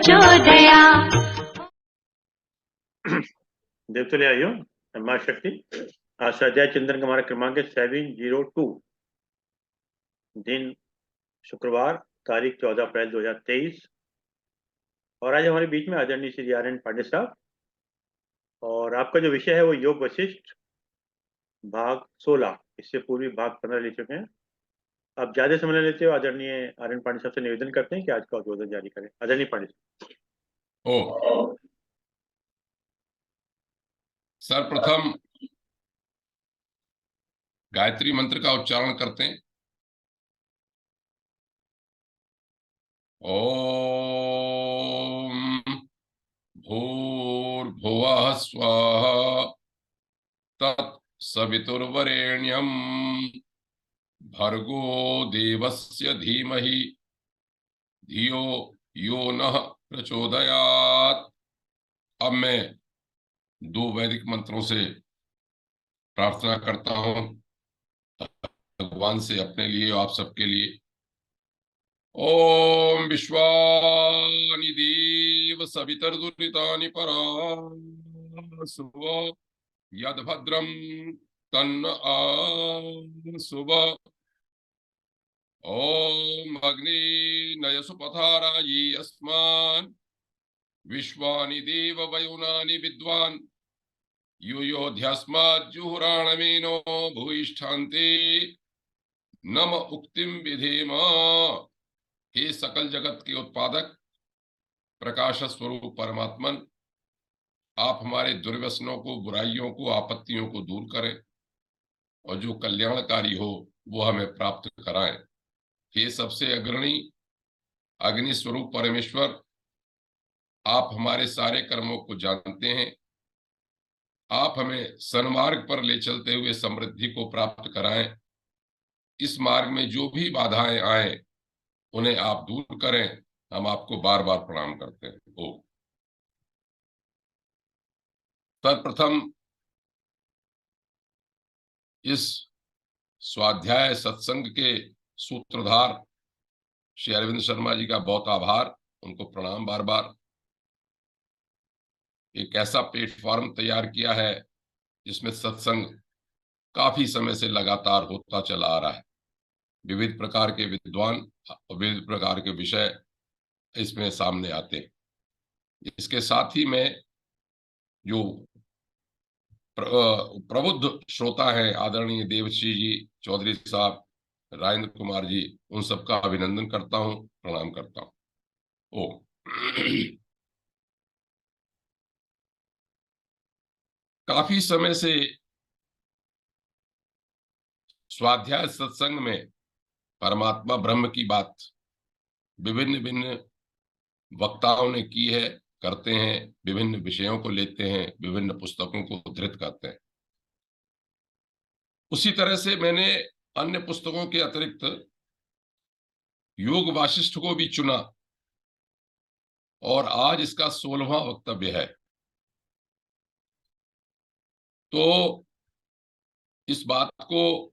प्रचोदया। देवतुल्य आइयो माँ शक्ति। आज स्वाध्याय चिंतन का हमारा क्रमांक है 702। दिन शुक्रवार, तारीख 14 अप्रैल 2023। और आज हमारे बीच में आदरणीय श्री आर एन पांडे साहब, और आपका जो विषय है वो योग वशिष्ठ भाग 16। इससे पूर्वी भाग 15 ले चुके हैं। आप ज्यादा समय लेते हो, आदरणीय आर एन पांडे साहब से निवेदन करते हैं कि आज का उद्बोधन जारी करें। आदरणीय पांडे साहब। सर्वप्रथम गायत्री मंत्र का उच्चारण करते हैं। ओम भूर्भुवः स्वः तत्सवितुर्वरेण्यं भर्गो देवस्य धीमहि धियो यो नः प्रचोदयात्। अब मैं 2 वैदिक मंत्रों से प्रार्थना करता हूं, भगवान से अपने लिए और आप सबके लिए। ओम विश्वानि देव सवितर्दुरितानि परासुव यद्भद्रं तन्न आसुव। ओम अग्नि नयसु पथारायि अस्मान् विश्वानि देव वयुनानि विद्वान् यूयोध्यस्माज्जुहुराणमेनो भूयिष्ठान्ते नम उक्तिम विधेम। हे सकल जगत के उत्पादक प्रकाश स्वरूप परमात्मन, आप हमारे दुर्व्यसनों को, बुराइयों को, आपत्तियों को दूर करें और जो कल्याणकारी हो वो हमें प्राप्त कराएं। हे सबसे अग्रणी अग्नि स्वरूप परमेश्वर, आप हमारे सारे कर्मों को जानते हैं। आप हमें सन्मार्ग पर ले चलते हुए समृद्धि को प्राप्त कराएं। इस मार्ग में जो भी बाधाएं आए उन्हें आप दूर करें। हम आपको बार बार प्रणाम करते हैं। ओम। सर्वप्रथम इस स्वाध्याय सत्संग के सूत्रधार श्री अरविंद शर्मा जी का बहुत आभार, उनको प्रणाम बार बार। एक ऐसा प्लेटफॉर्म तैयार किया है जिसमें सत्संग काफी समय से लगातार होता चला आ रहा है। विविध प्रकार के विद्वान और विविध प्रकार के विषय इसमें सामने आते हैं। इसके साथ ही में जो प्रबुद्ध श्रोता है आदरणीय देवश्री जी चौधरी साहब, राजेंद्र कुमार जी, उन सबका अभिनंदन करता हूं, प्रणाम करता हूं। ओम। काफी समय से स्वाध्याय सत्संग में परमात्मा ब्रह्म की बात विभिन्न विभिन्न वक्ताओं ने की है, करते हैं। विभिन्न विषयों को लेते हैं, विभिन्न पुस्तकों को उद्धृत करते हैं। उसी तरह से मैंने अन्य पुस्तकों के अतिरिक्त योग वाशिष्ठ को भी चुना और आज इसका 16वां वक्तव्य है। तो इस बात को,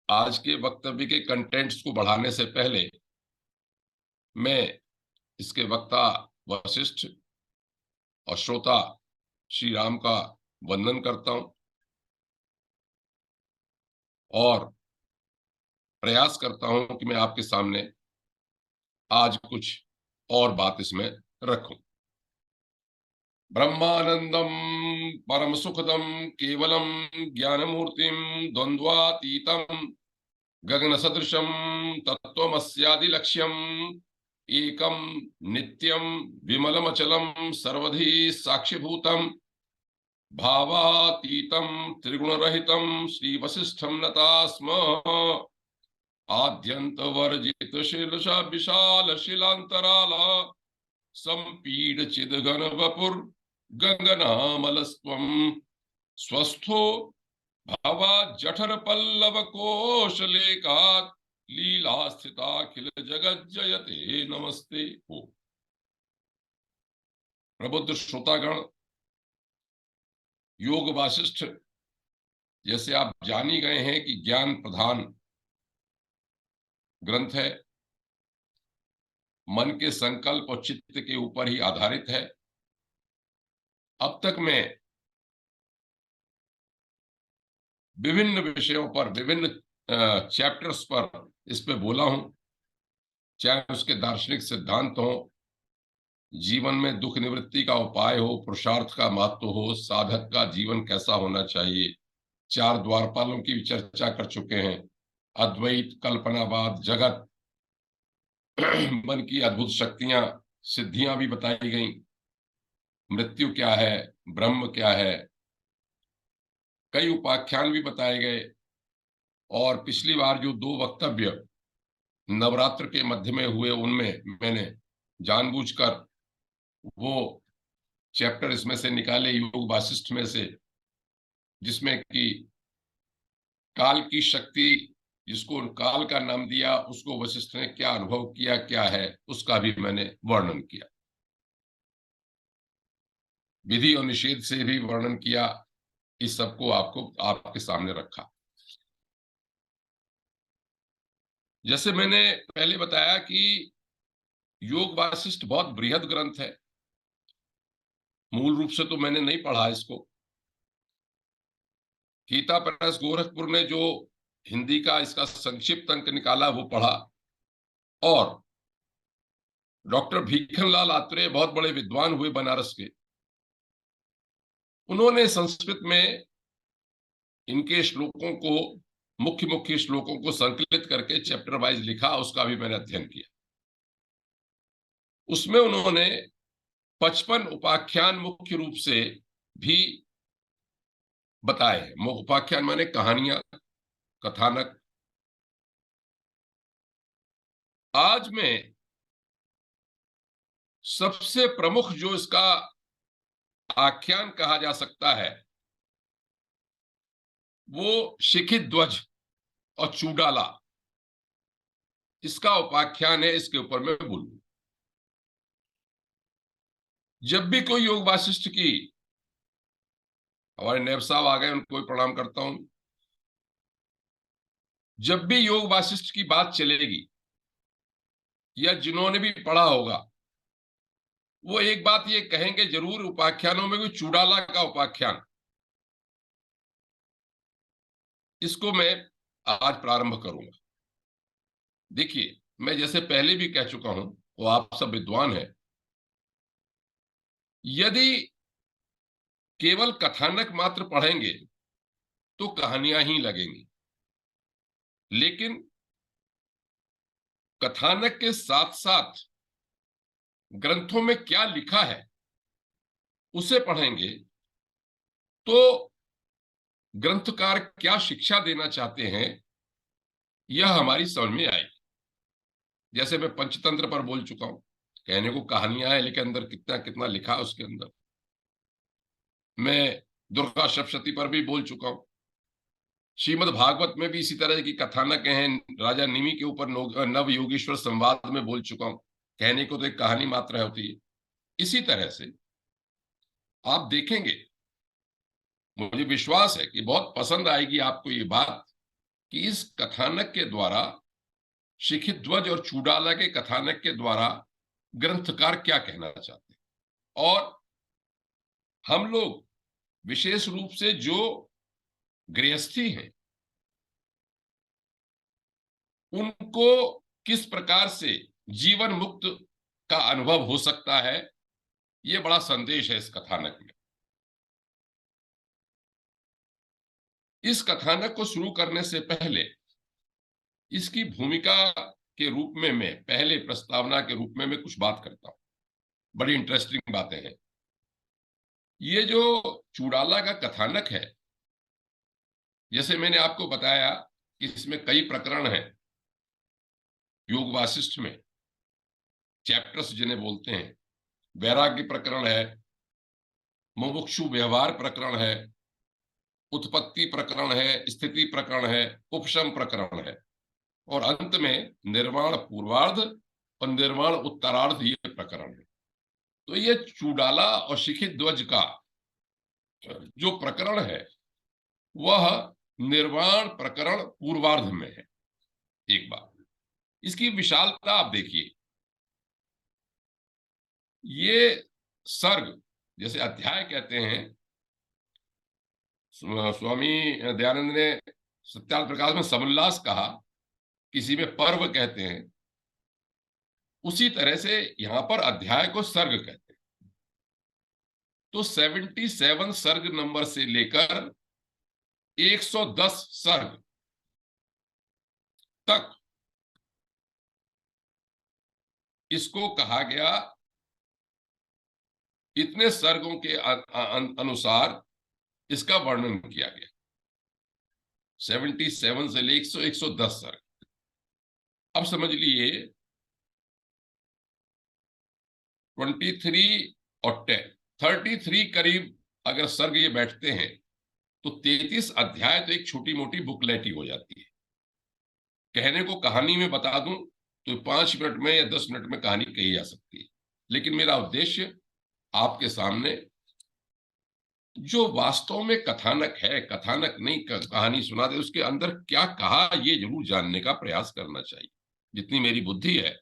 आज के वक्तव्य के कंटेंट्स को बढ़ाने से पहले मैं इसके वक्ता वशिष्ठ और श्रोता श्री राम का वंदन करता हूं और प्रयास करता हूं कि मैं आपके सामने आज कुछ और बात इसमें रखूं। ब्रह्मानंदम परम सुखदम केवलम ज्ञानमूर्तिम द्वंद्वातीतम गगन सदृशम तत्वमस्यादि लक्ष्यम एकम नित्यम विमलमचलम सर्वधि साक्षिभूतम भावातीतम त्रिगुणरहितम श्री वशिष्ठम नता स्म। आद्यंत वर्जित शीलशा विशाल शिलांतराला संपीड चिदघन वपुर गंगनामलस्त्वं स्वस्थो भावा जठर पल्लव कोशलेकात् लीला स्थिताखिल जगत जयते नमस्ते। हो प्रबुद्ध श्रोतागण, योग वाशिष्ठ जैसे आप जान ही गए हैं कि ज्ञान प्रधान ग्रंथ है। मन के संकल्प और चित्त के ऊपर ही आधारित है। अब तक मैं विभिन्न विषयों पर, विभिन्न चैप्टर्स पर इस पे बोला हूं, चाहे उसके दार्शनिक सिद्धांत हो, जीवन में दुख निवृत्ति का उपाय हो, पुरुषार्थ का महत्व हो, साधक का जीवन कैसा होना चाहिए, चार द्वारपालों की भी चर्चा कर चुके हैं, अद्वैत, कल्पनावाद, जगत, मन की अद्भुत शक्तियां, सिद्धियां भी बताई गई, मृत्यु क्या है, ब्रह्म क्या है, कई उपाख्यान भी बताए गए। और पिछली बार जो दो वक्तव्य नवरात्र के मध्य में हुए, उनमें मैंने जानबूझकर वो चैप्टर इसमें से निकाले, योग वासिष्ठ में से, जिसमें कि काल की शक्ति, जिसको काल का नाम दिया, उसको वशिष्ठ ने क्या अनुभव किया, क्या है, उसका भी मैंने वर्णन किया। विधि और निषेध से भी वर्णन किया। इस सबको आपको आपके सामने रखा। जैसे मैंने पहले बताया कि योग वासिष्ठ बहुत बृहद ग्रंथ है। मूल रूप से तो मैंने नहीं पढ़ा इसको। गीता प्रेस गोरखपुर ने जो हिंदी का इसका संक्षिप्त अंक निकाला वो पढ़ा, और डॉक्टर भीखनलाल आत्रेय बहुत बड़े विद्वान हुए बनारस के, उन्होंने संस्कृत में इनके श्लोकों को, मुख्य मुख्य श्लोकों को संकलित करके चैप्टर वाइज लिखा, उसका भी मैंने अध्ययन किया। उसमें उन्होंने 55 उपाख्यान मुख्य रूप से भी बताए हैं। उपाख्यान माने कहानियां, कथानक। आज में सबसे प्रमुख जो इसका आख्यान कहा जा सकता है वो शिखित ध्वज और चूडाला, इसका उपाख्यान है। इसके ऊपर मैं बोलूं, जब भी कोई योग वासिष्ठ की, हमारे नैब साहब आ गए, उनको भी प्रणाम करता हूं, जब भी योग वासिष्ठ की बात चलेगी या जिन्होंने भी पढ़ा होगा, वो एक बात ये कहेंगे जरूर, उपाख्यानों में भी चूडाला का उपाख्यान, इसको मैं आज प्रारंभ करूंगा। देखिए, मैं जैसे पहले भी कह चुका हूं, वो आप सब विद्वान हैं, यदि केवल कथानक मात्र पढ़ेंगे तो कहानियां ही लगेंगी, लेकिन कथानक के साथ साथ ग्रंथों में क्या लिखा है उसे पढ़ेंगे तो ग्रंथकार क्या शिक्षा देना चाहते हैं यह हमारी समझ में आएगी। जैसे मैं पंचतंत्र पर बोल चुका हूं, कहने को कहानियां है लेकिन अंदर कितना कितना लिखा है उसके अंदर। मैं दुर्गा सप्तशती पर भी बोल चुका हूं। श्रीमद् भागवत में भी इसी तरह की कथानक हैं। राजा निमि के ऊपर नव योगेश्वर संवाद में बोल चुका हूं। कहने को तो एक कहानी मात्र होती है। इसी तरह से आप देखेंगे, मुझे विश्वास है कि बहुत पसंद आएगी आपको ये बात, कि इस कथानक के द्वारा, शिखित ध्वज और चूडाला के कथानक के द्वारा ग्रंथकार क्या कहना चाहते हैं, और हम लोग विशेष रूप से जो गृहस्थी हैं उनको किस प्रकार से जीवन मुक्त का अनुभव हो सकता है, यह बड़ा संदेश है इस कथानक में। इस कथानक को शुरू करने से पहले इसकी भूमिका के रूप में मैं पहले प्रस्तावना के रूप में मैं कुछ बात करता हूं। बड़ी इंटरेस्टिंग बातें हैं। ये जो चूडाला का कथानक है, जैसे मैंने आपको बताया कि इसमें कई प्रकरण हैं। योग वासिष्ठ में चैप्टर्स जिन्हें बोलते हैं, वैराग्य प्रकरण है, मुमुक्षु व्यवहार प्रकरण है, उत्पत्ति प्रकरण है, स्थिति प्रकरण है, उपशम प्रकरण है, और अंत में निर्वाण पूर्वार्ध और निर्वाण उत्तरार्ध ये प्रकरण है। तो ये चूडाला और शिखित ध्वज का जो प्रकरण है वह निर्वाण प्रकरण पूर्वार्ध में है। एक बात, इसकी विशालता आप देखिए। ये सर्ग, जैसे अध्याय कहते हैं, स्वामी दयानंद ने सत्यार्थ प्रकाश में समोल्लास कहा, किसी में पर्व कहते हैं, उसी तरह से यहां पर अध्याय को सर्ग कहते हैं। तो 77 सर्ग नंबर से लेकर 110 सर्ग तक इसको कहा गया। इतने सर्गों के अनुसार इसका वर्णन किया गया। 77 से लेकर 110 सर्ग। अब समझ लिए 23 और 10, 33 करीब अगर सर्ग ये बैठते हैं तो 33 अध्याय तो एक छोटी मोटी बुकलेट ही हो जाती है। कहने को कहानी में बता दूं तो 5 मिनट में या 10 मिनट में कहानी कही जा सकती है, लेकिन मेरा उद्देश्य आपके सामने जो वास्तव में कथानक है, कथानक नहीं कहानी सुना दे, उसके अंदर क्या कहा ये जरूर जानने का प्रयास करना चाहिए। जितनी मेरी बुद्धि है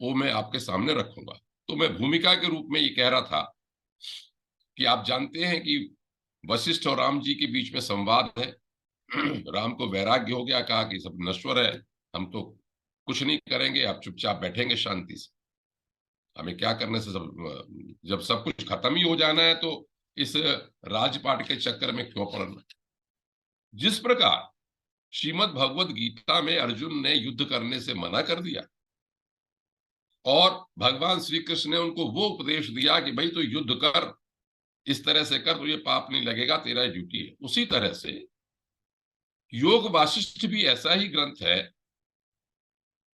वो मैं आपके सामने रखूंगा। तो मैं भूमिका के रूप में ये कह रहा था कि आप जानते हैं कि वशिष्ठ और राम जी के बीच में संवाद है। राम को वैराग्य हो गया, कहा कि सब नश्वर है, हम तो कुछ नहीं करेंगे, आप चुपचाप बैठेंगे शांति से, हमें क्या करने से, सब जब सब कुछ खत्म ही हो जाना है तो इस राजपाट के चक्कर में क्यों पड़ना। जिस प्रकार श्रीमद् भगवद गीता में अर्जुन ने युद्ध करने से मना कर दिया और भगवान श्री कृष्ण ने उनको वो उपदेश दिया कि भाई तो युद्ध कर, इस तरह से कर तो ये पाप नहीं लगेगा, तेरा ड्यूटी है, उसी तरह से योग वासिष्ठ भी ऐसा ही ग्रंथ है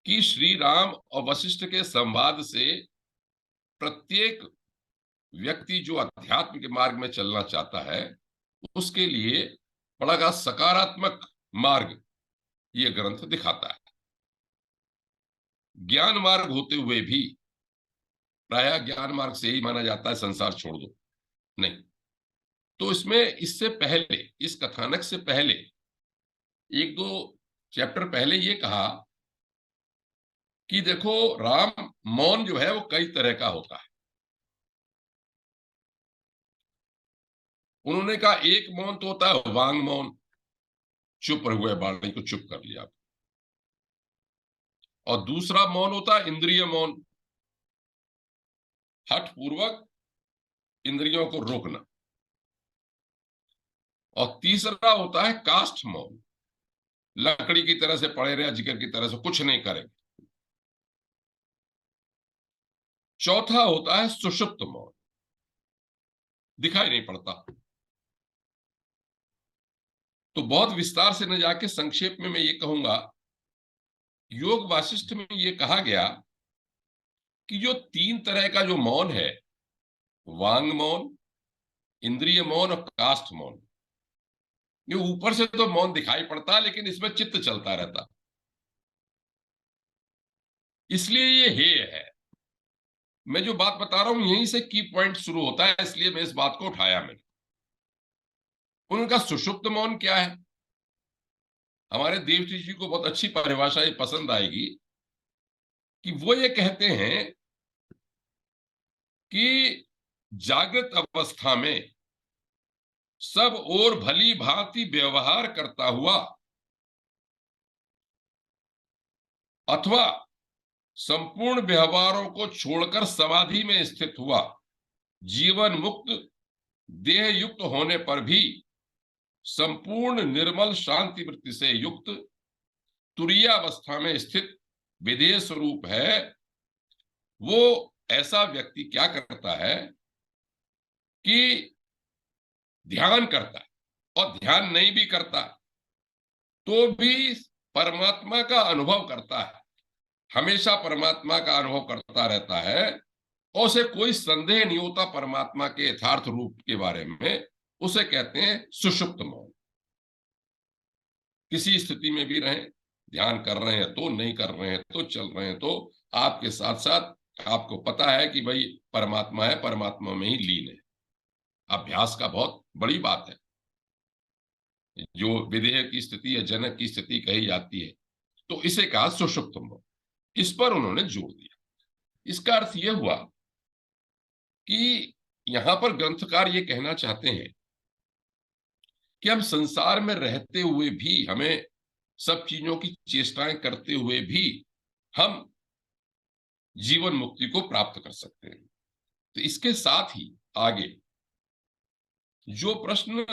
कि श्री राम और वशिष्ठ के संवाद से प्रत्येक व्यक्ति जो अध्यात्म के मार्ग में चलना चाहता है उसके लिए बड़ा सकारात्मक मार्ग ये ग्रंथ दिखाता है। ज्ञान मार्ग होते हुए भी, प्रायः ज्ञान मार्ग से ही माना जाता है संसार छोड़ दो, नहीं, तो इसमें इससे पहले, इस कथानक से पहले 1-2 चैप्टर पहले ये कहा कि देखो राम मौन जो है वो कई तरह का होता है। उन्होंने कहा एक मौन तो होता है वांग मौन, चुप हुए वाणी को चुप कर लिया, और दूसरा मौन होता है इंद्रिय मौन, हठ पूर्वक इंद्रियों को रोकना, और तीसरा होता है काष्ठ मौन, लकड़ी की तरह से पड़े रहे, जिगर की तरह से कुछ नहीं करेंगे। चौथा होता है सुषुप्त मौन, दिखाई नहीं पड़ता। तो बहुत विस्तार से न जाके संक्षेप में मैं ये कहूंगा, योग वासिष्ठ में ये कहा गया कि जो 3 तरह का जो मौन है, वांग मौन, इंद्रिय मौन और काष्ठ मौन, ये ऊपर से तो मौन दिखाई पड़ता लेकिन इसमें चित्त चलता रहता, इसलिए ये हेय है। मैं जो बात बता रहा हूं यहीं से की पॉइंट शुरू होता है, इसलिए मैं इस बात को उठाया मैंने। उनका सुषुप्त मौन क्या है? हमारे देवजी जी को बहुत अच्छी परिभाषा ये पसंद आएगी कि वो ये कहते हैं कि जागृत अवस्था में सब और भली भांति व्यवहार करता हुआ अथवा संपूर्ण व्यवहारों को छोड़कर समाधि में स्थित हुआ, जीवन मुक्त देह युक्त होने पर भी संपूर्ण निर्मल शांति वृत्ति से युक्त तुरीयावस्था में स्थित विधेय स्वरूप है, वो ऐसा व्यक्ति क्या करता है कि ध्यान करता है और ध्यान नहीं भी करता तो भी परमात्मा का अनुभव करता है, हमेशा परमात्मा का अनुभव करता रहता है और उसे कोई संदेह नहीं होता परमात्मा के यथार्थ रूप के बारे में। उसे कहते हैं सुषुप्त मौन। किसी स्थिति में भी रहें, ध्यान कर रहे हैं तो, नहीं कर रहे हैं तो, चल रहे हैं तो, आपके साथ साथ आपको पता है कि भाई परमात्मा है, परमात्मा में ही लीन है। अभ्यास का बहुत बड़ी बात है। जो विधेय की स्थिति या जनक की स्थिति कही जाती है तो इसे कहा सुषुप्त मौन। इस पर उन्होंने जोर दिया। इसका अर्थ यह हुआ कि यहां पर ग्रंथकार ये कहना चाहते हैं कि हम संसार में रहते हुए भी, हमें सब चीजों की चेष्टाएं करते हुए भी हम जीवन मुक्ति को प्राप्त कर सकते हैं। तो इसके साथ ही आगे जो प्रश्न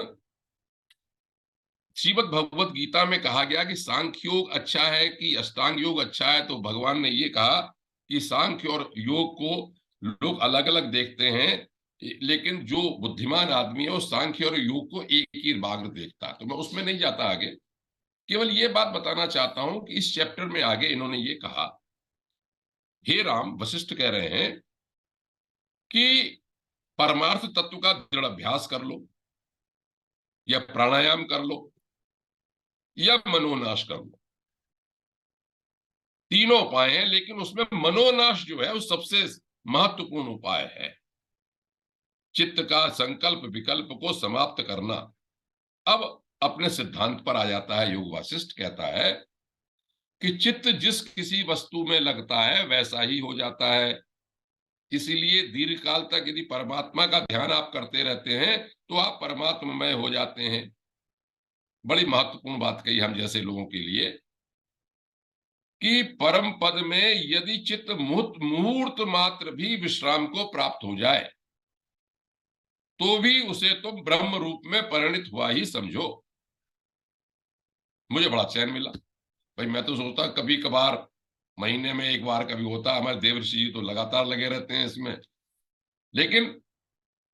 श्रीमद् भगवत गीता में कहा गया कि सांख्य योग अच्छा है कि अष्टांग योग अच्छा है, तो भगवान ने ये कहा कि सांख्य और योग को लोग अलग अलग देखते हैं, लेकिन जो बुद्धिमान आदमी है वो सांख्य और योग को एक ही बाग देखता है। तो मैं उसमें नहीं जाता आगे, केवल ये बात बताना चाहता हूं कि इस चैप्टर में आगे इन्होंने ये कहा, हे राम, वशिष्ठ कह रहे हैं कि परमार्थ तत्व का दृढ़ अभ्यास कर लो, या प्राणायाम कर लो, या मनोनाश कर लो। तीनों उपाय हैं, लेकिन उसमें मनोनाश जो है वो सबसे महत्वपूर्ण उपाय है। चित्त का संकल्प विकल्प को समाप्त करना। अब अपने सिद्धांत पर आ जाता है योग वासिष्ठ, कहता है कि चित्त जिस किसी वस्तु में लगता है वैसा ही हो जाता है। इसीलिए दीर्घ काल तक यदि परमात्मा का ध्यान आप करते रहते हैं तो आप परमात्ममय हो जाते हैं। बड़ी महत्वपूर्ण बात कही हम जैसे लोगों के लिए कि परम पद में यदि चित्त मुहूर्त मात्र भी विश्राम को प्राप्त हो जाए तो भी उसे तुम ब्रह्म रूप में परिणित हुआ ही समझो। मुझे बड़ा चैन मिला भाई। मैं तो सोचता कभी कभार महीने में एक बार कभी होता, हमारे देवर्षि जी तो लगातार लगे रहते हैं इसमें, लेकिन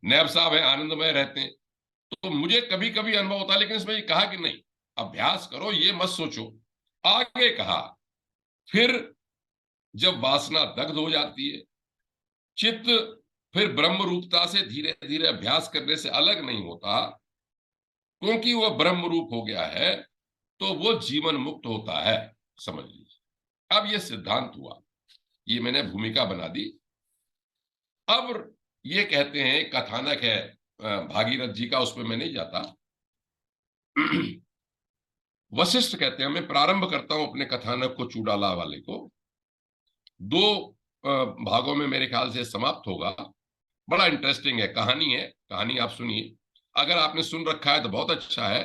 नैब साहब है आनंदमय रहते हैं, तो मुझे कभी कभी अनुभव होता है। लेकिन इसमें ये कहा कि नहीं, अभ्यास करो, ये मत सोचो। आगे कहा, फिर जब वासना दग्ध हो जाती है, चित्त फिर ब्रह्म रूपता से धीरे धीरे अभ्यास करने से अलग नहीं होता, क्योंकि वह ब्रह्म रूप हो गया है, तो वो जीवन मुक्त होता है। समझ लीजिए, अब ये सिद्धांत हुआ, ये मैंने भूमिका बना दी। अब ये कहते हैं, कथानक है भागीरथ जी का, उसमें मैं नहीं जाता। वशिष्ठ कहते हैं, मैं प्रारंभ करता हूं अपने कथानक को, चूड़ाला वाले को। दो भागों में मेरे ख्याल से समाप्त होगा। बड़ा इंटरेस्टिंग है, कहानी है, कहानी आप सुनिए। अगर आपने सुन रखा है तो बहुत अच्छा है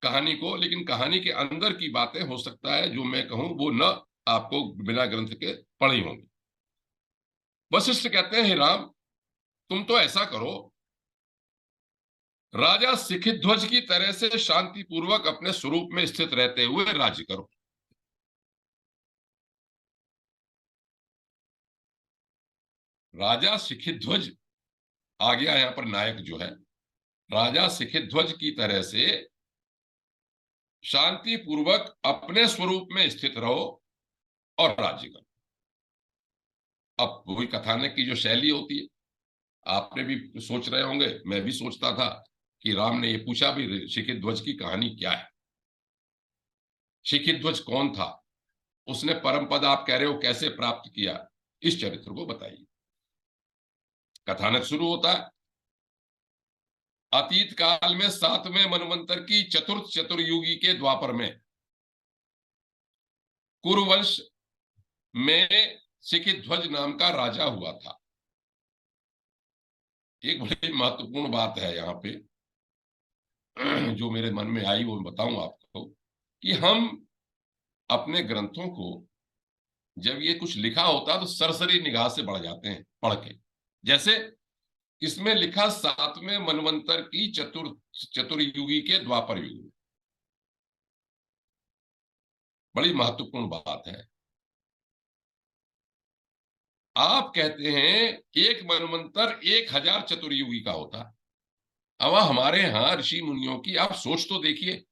कहानी को, लेकिन कहानी के अंदर की बातें हो सकता है जो मैं कहूं वो न आपको बिना ग्रंथ के पढ़ी होंगी। वशिष्ठ कहते हैं, हे राम, तुम तो ऐसा करो, राजा शिखिध्वज की तरह से शांति पूर्वक अपने स्वरूप में स्थित रहते हुए राज्य करो। राजा शिखिध्वज आ गया यहां पर नायक जो है, राजा शिखिध्वज की तरह से शांति पूर्वक अपने स्वरूप में स्थित रहो और राज्य करो। अब वही कथानक की जो शैली होती है, आपने भी सोच रहे होंगे, मैं भी सोचता था कि राम ने ये पूछा भी शिखिध्वज की कहानी क्या है, शिखिध्वज कौन था, उसने परम पद आप कह रहे हो कैसे प्राप्त किया, इस चरित्र को बताइए। कथानक शुरू होता है, अतीत काल में 7वें मनवंतर की चतुर्थ चतुर्युगी के द्वापर में कुरुवंश में शिखिध्वज नाम का राजा हुआ था। एक बड़ी महत्वपूर्ण बात है यहाँ पे जो मेरे मन में आई, वो बताऊं आपको कि हम अपने ग्रंथों को जब ये कुछ लिखा होता तो सरसरी निगाह से बढ़ जाते हैं पढ़ के। जैसे इसमें लिखा 7वें मनवंतर की चतुर्युगी के द्वापर युग में, बड़ी महत्वपूर्ण बात है। आप कहते हैं एक मनवंतर 1000 चतुर्युगी का होता है। अब हमारे यहां ऋषि मुनियों की आप सोच तो देखिए,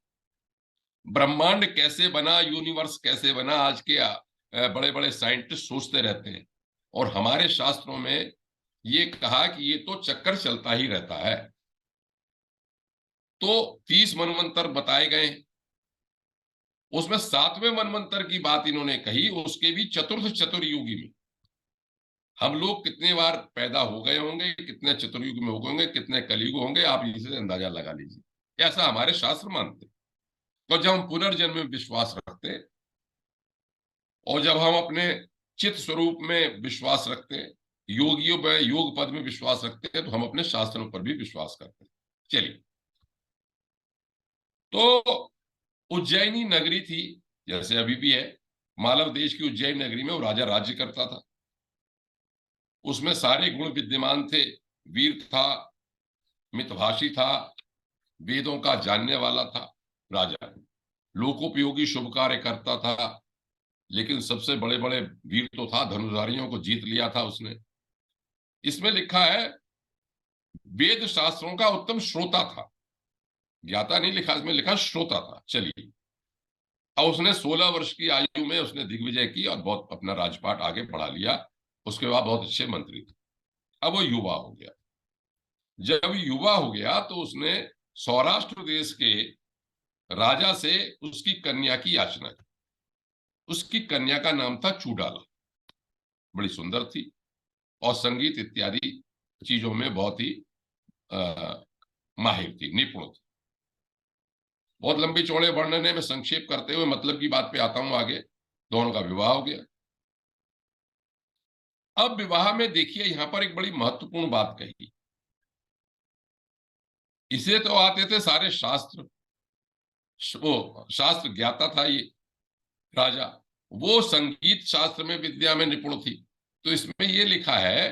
ब्रह्मांड कैसे बना, यूनिवर्स कैसे बना, आज के बड़े बड़े साइंटिस्ट सोचते रहते हैं, और हमारे शास्त्रों में ये कहा कि ये तो चक्कर चलता ही रहता है। तो 30 मनवंतर बताए गए, उसमें 7वें मनवंतर की बात इन्होंने कही, उसके भी चतुर्थ चतुर्युगी में हम लोग कितने बार पैदा हो गए होंगे, कितने चतुर्युग में हो गए होंगे, कितने कलयुग होंगे, आप इसे अंदाजा लगा लीजिए। ऐसा हमारे शास्त्र मानते। तो जब हम पुनर्जन्म में विश्वास रखते हैं और जब हम अपने चित्त स्वरूप में विश्वास रखते हैं, योगियों में योग पद में विश्वास रखते हैं, तो हम अपने शास्त्रों पर भी विश्वास करते हैं। चलिए, तो उज्जैनी नगरी थी, जैसे अभी भी है। मालव देश की उज्जैन नगरी में वो राजा राज्य करता था। उसमें सारे गुण विद्यमान थे। वीर था, मितभाषी था, वेदों का जानने वाला था राजा, लोकोपयोगी शुभ कार्य करता था। लेकिन सबसे बड़े बड़े वीर तो था, धनुर्धारियों को जीत लिया था उसने। इसमें लिखा है वेद शास्त्रों का उत्तम श्रोता था, ज्ञाता नहीं लिखा, इसमें लिखा श्रोता था। चलिए, अब उसने 16 वर्ष की आयु में उसने दिग्विजय की और बहुत अपना राजपाट आगे बढ़ा लिया। उसके बाद बहुत अच्छे मंत्री थे। अब वो युवा हो गया। जब युवा हो गया तो उसने सौराष्ट्र देश के राजा से उसकी कन्या की याचना की। उसकी कन्या का नाम था चूडाला। बड़ी सुंदर थी और संगीत इत्यादि चीजों में बहुत ही माहिर थी, निपुण थी। बहुत लंबी चौड़े वर्णन है, मैं संक्षेप करते हुए मतलब की बात पे आता हूं आगे। दोनों का विवाह हो गया। अब विवाह में देखिए, यहां पर एक बड़ी महत्वपूर्ण बात कही। इसे तो आते थे सारे शास्त्र, वो शास्त्र ज्ञाता था ये राजा। वो संगीत शास्त्र में, विद्या में निपुण थी। तो इसमें ये लिखा है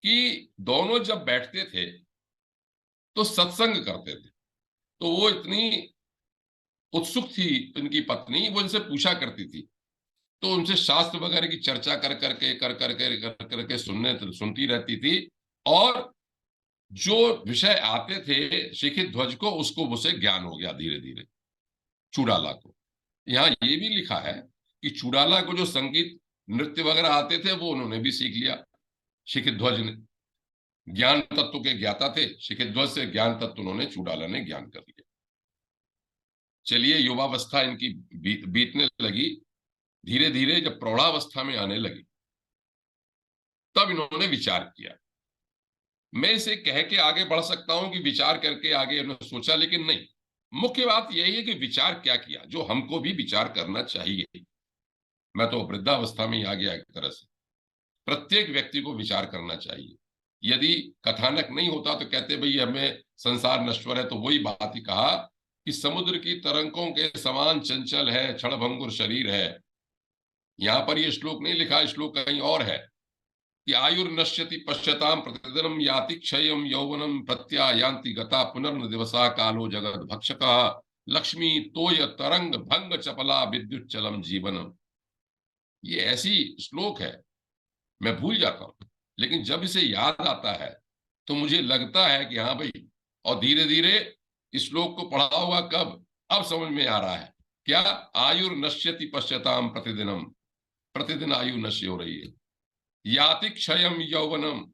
कि दोनों जब बैठते थे तो सत्संग करते थे। तो वो इतनी उत्सुक थी इनकी पत्नी, वो इनसे पूछा करती थी। तो उनसे शास्त्र वगैरह की चर्चा कर करके सुनती रहती थी। और जो विषय आते थे शिखित ध्वज को, उसको उसे ज्ञान हो गया धीरे धीरे, चूड़ाला को। यहाँ ये भी लिखा है कि चूड़ाला को जो संगीत नृत्य वगैरह आते थे वो उन्होंने भी सीख लिया। शिखित ध्वज ने ज्ञान तत्व के ज्ञाता थे, शिखित ध्वज से ज्ञान तत्व उन्होंने, चूड़ाला ने ज्ञान कर लिया। चलिए, युवावस्था इनकी बीतने लगी। धीरे धीरे जब प्रौढ़ावस्था में आने लगी, तब इन्होंने विचार किया। मैं इसे कह के आगे बढ़ सकता हूं कि विचार करके आगे इन्होंने सोचा, लेकिन नहीं। मुख्य बात यही है कि विचार क्या किया, जो हमको भी विचार करना चाहिए। मैं तो वृद्धावस्था में ही आ गया एक तरह से। प्रत्येक व्यक्ति को विचार करना चाहिए। यदि कथानक नहीं होता तो कहते भाई हमें संसार नश्वर है, तो वही बात ही कहा कि समुद्र की तरंगों के समान चंचल है, क्षणभंगुर शरीर है। यहां पर ये श्लोक नहीं लिखा, श्लोक कहीं और है कि आयुर्नश्यति पश्यताम प्रतिदिनम याति क्षयम यौवनम प्रत्यायान्ति गता पुनर्न दिवसा कालो जगत भक्षका लक्ष्मी तोय तरंग भंग चपला विद्युत चलम जीवनम। ये ऐसी श्लोक है, मैं भूल जाता हूं, लेकिन जब इसे याद आता है तो मुझे लगता है कि हाँ भाई। और धीरे धीरे इस श्लोक को पढ़ा हुआ कब, अब समझ में आ रहा है। क्या? आयुर्नश्यति पश्यताम प्रतिदिनम, प्रतिदिन आयु नश्य हो रही है। याति क्षयम यौवनम,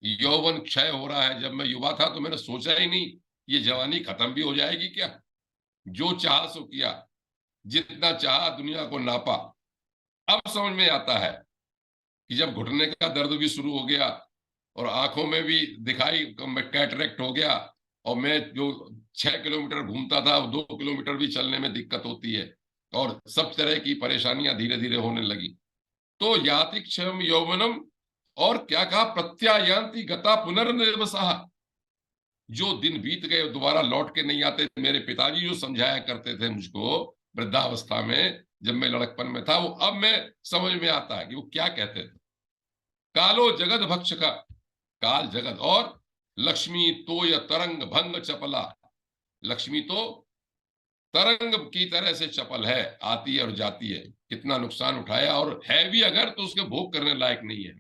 यौवन क्षय हो रहा है। जब मैं युवा था तो मैंने सोचा ही नहीं ये जवानी खत्म भी हो जाएगी क्या। जो चाह सो किया, जितना चाहा दुनिया को नापा। अब समझ में आता है कि जब घुटने का दर्द भी शुरू हो गया और आंखों में भी दिखाई कैटरेक्ट हो गया, और मैं जो 6 किलोमीटर घूमता था 2 किलोमीटर भी चलने में दिक्कत होती है, और सब तरह की परेशानियां धीरे धीरे होने लगी। तो याति क्षयम यौवनम, और क्या कहा, प्रत्यायांति गता पुनर्निवसः, जो दिन बीत गए दोबारा लौट के नहीं आते। मेरे पिताजी जो समझाया करते थे मुझको वृद्धावस्था में, जब मैं लड़कपन में था, वो अब मैं समझ में आता है कि वो क्या कहते थे। कालो जगत भक्ष का, काल जगत, और लक्ष्मी तो या तरंग भंग चपला, लक्ष्मी तो तरंग की तरह से चपल है, आती है और जाती है। कितना नुकसान उठाया, और है भी अगर तो उसके भोग करने लायक नहीं है।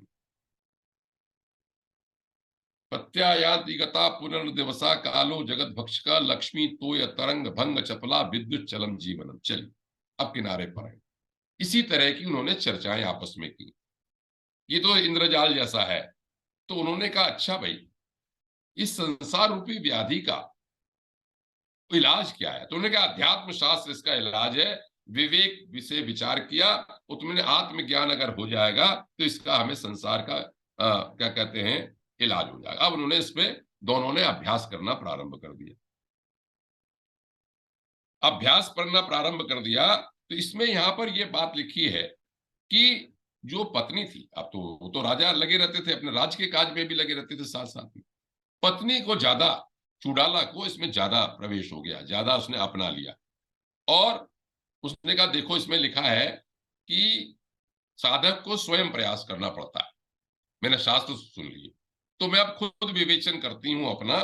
प्रत्यायाति गता पुनर्दिवसा कालो जगत भक्ष का लक्ष्मी तो या तरंग भंग चपला विद्युत चलम जीवनम। चलिए, अब किनारे पर है। इसी तरह की उन्होंने चर्चाएं आपस में की। ये तो इंद्रजाल जैसा है। तो उन्होंने कहा अच्छा भाई, इस संसार रूपी व्याधि का इलाज क्या है। तो उन्होंने कहा अध्यात्म शास्त्र इसका इलाज है। विवेक से विचार किया, तो तुमने आत्मज्ञान अगर हो जाएगा तो इसका हमें संसार का क्या कहते हैं, इलाज हो जाएगा। अब उन्होंने इस पे दोनों ने अभ्यास करना प्रारंभ कर दिया। अभ्यास करना प्रारंभ कर दिया तो इसमें यहां पर यह बात लिखी है कि जो पत्नी थी, अब तो वो तो राजा लगे रहते थे, अपने राज के काज में भी लगे रहते थे साथ साथ में, पत्नी को ज्यादा, चुड़ाला को इसमें ज्यादा प्रवेश हो गया, ज्यादा उसने अपना लिया। और उसने कहा देखो इसमें लिखा है कि साधक को स्वयं प्रयास करना पड़ता है, मैंने शास्त्र सुन लिए, तो मैं अब खुद विवेचन करती हूं अपना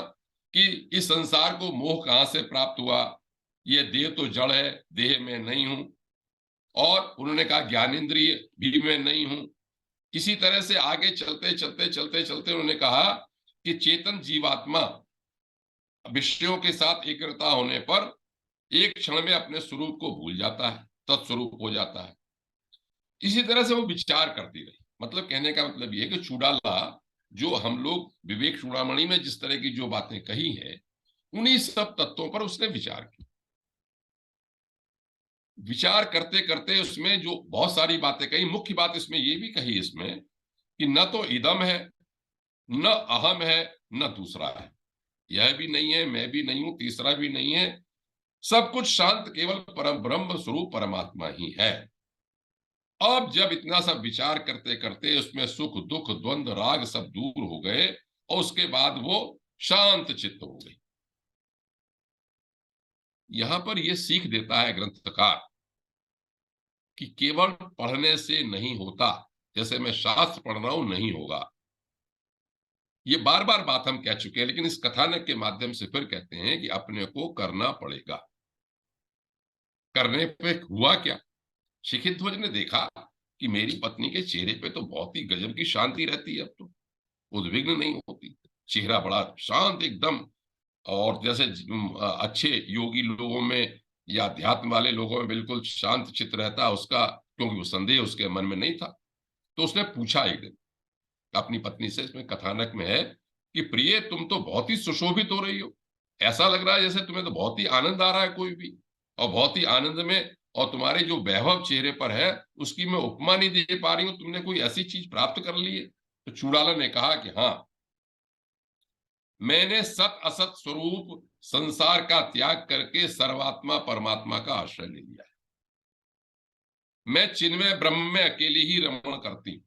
कि इस संसार को मोह कहां से प्राप्त हुआ, ये देह तो जड़ है, देह में नहीं हूं। और उन्होंने कहा ज्ञानेंद्रिय भी मैं नहीं हूं। इसी तरह से आगे चलते चलते चलते चलते उन्होंने कहा कि चेतन जीवात्मा विषयों के साथ एकाग्रता होने पर एक क्षण में अपने स्वरूप को भूल जाता है, तत्स्वरूप हो जाता है। इसी तरह से वो विचार करती रही। मतलब कहने का मतलब ये है कि चूड़ाला, जो हम लोग विवेक चूड़ामणि में जिस तरह की जो बातें कही है, उन्हीं सब तत्वों पर उसने विचार किया। विचार करते करते उसमें जो बहुत सारी बातें कही, मुख्य बात इसमें ये भी कही इसमें कि न तो इदम है, न अहम है, न दूसरा है, यह भी नहीं है, मैं भी नहीं हूं, तीसरा भी नहीं है, सब कुछ शांत केवल परम ब्रह्म स्वरूप परमात्मा ही है। अब जब इतना सब विचार करते करते उसमें सुख दुख द्वंद्व राग सब दूर हो गए और उसके बाद वो शांत चित्त हो गई। यहां पर यह सीख देता है ग्रंथकार कि केवल पढ़ने से नहीं होता, जैसे मैं शास्त्र पढ़ रहा हूं नहीं होगा। ये बार बार बात हम कह चुके हैं, लेकिन इस कथानक के माध्यम से फिर कहते हैं कि अपने को करना पड़ेगा। करने पे हुआ क्या, शिखित ध्वज ने देखा कि मेरी पत्नी के चेहरे पे तो बहुत ही गजब की शांति रहती है, अब तो उद्विग्न नहीं होती, चेहरा बड़ा शांत एकदम। और जैसे अच्छे योगी लोगों में या अध्यात्म वाले लोगों में बिल्कुल शांत चित्त रहता है उसका, क्योंकि वो संदेह उसके मन में नहीं था। तो उसने पूछा एक दिन अपनी पत्नी से, इसमें कथानक में है कि प्रिय तुम तो बहुत ही सुशोभित हो रही हो, ऐसा लग रहा है जैसे तुम्हें तो बहुत ही आनंद आ रहा है कोई भी, और बहुत ही आनंद में, और तुम्हारे जो वैभव चेहरे पर है उसकी मैं उपमा नहीं दे पा रही हूं, तुमने कोई ऐसी चीज प्राप्त कर ली है। तो चूड़ाला ने कहा कि हाँ, मैंने सत असत स्वरूप संसार का त्याग करके सर्वात्मा परमात्मा का आश्रय ले लिया है। मैं चिन्मय ब्रह्म में अकेले ही रमण करती हूं,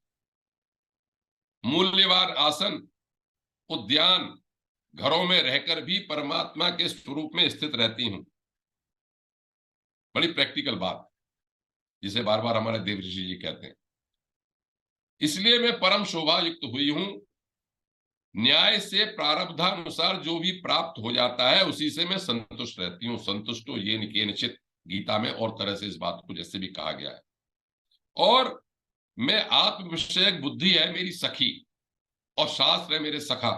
मूल्यवान आसन, उद्यान, घरों में रहकर भी परमात्मा के स्वरूप में स्थित रहती हूं। बड़ी प्रैक्टिकल बात, जिसे बार बार हमारे देव ऋषि जी कहते हैं। इसलिए मैं परम शोभा युक्त हुई हूं, न्याय से प्रारब्धानुसार जो भी प्राप्त हो जाता है उसी से मैं संतुष्ट रहती हूँ। संतुष्टो ये निश्चित, गीता में और तरह से इस बात को जैसे भी कहा गया है। और मैं आत्म विषयक बुद्धि है मेरी सखी, और शास्त्र है मेरे सखा,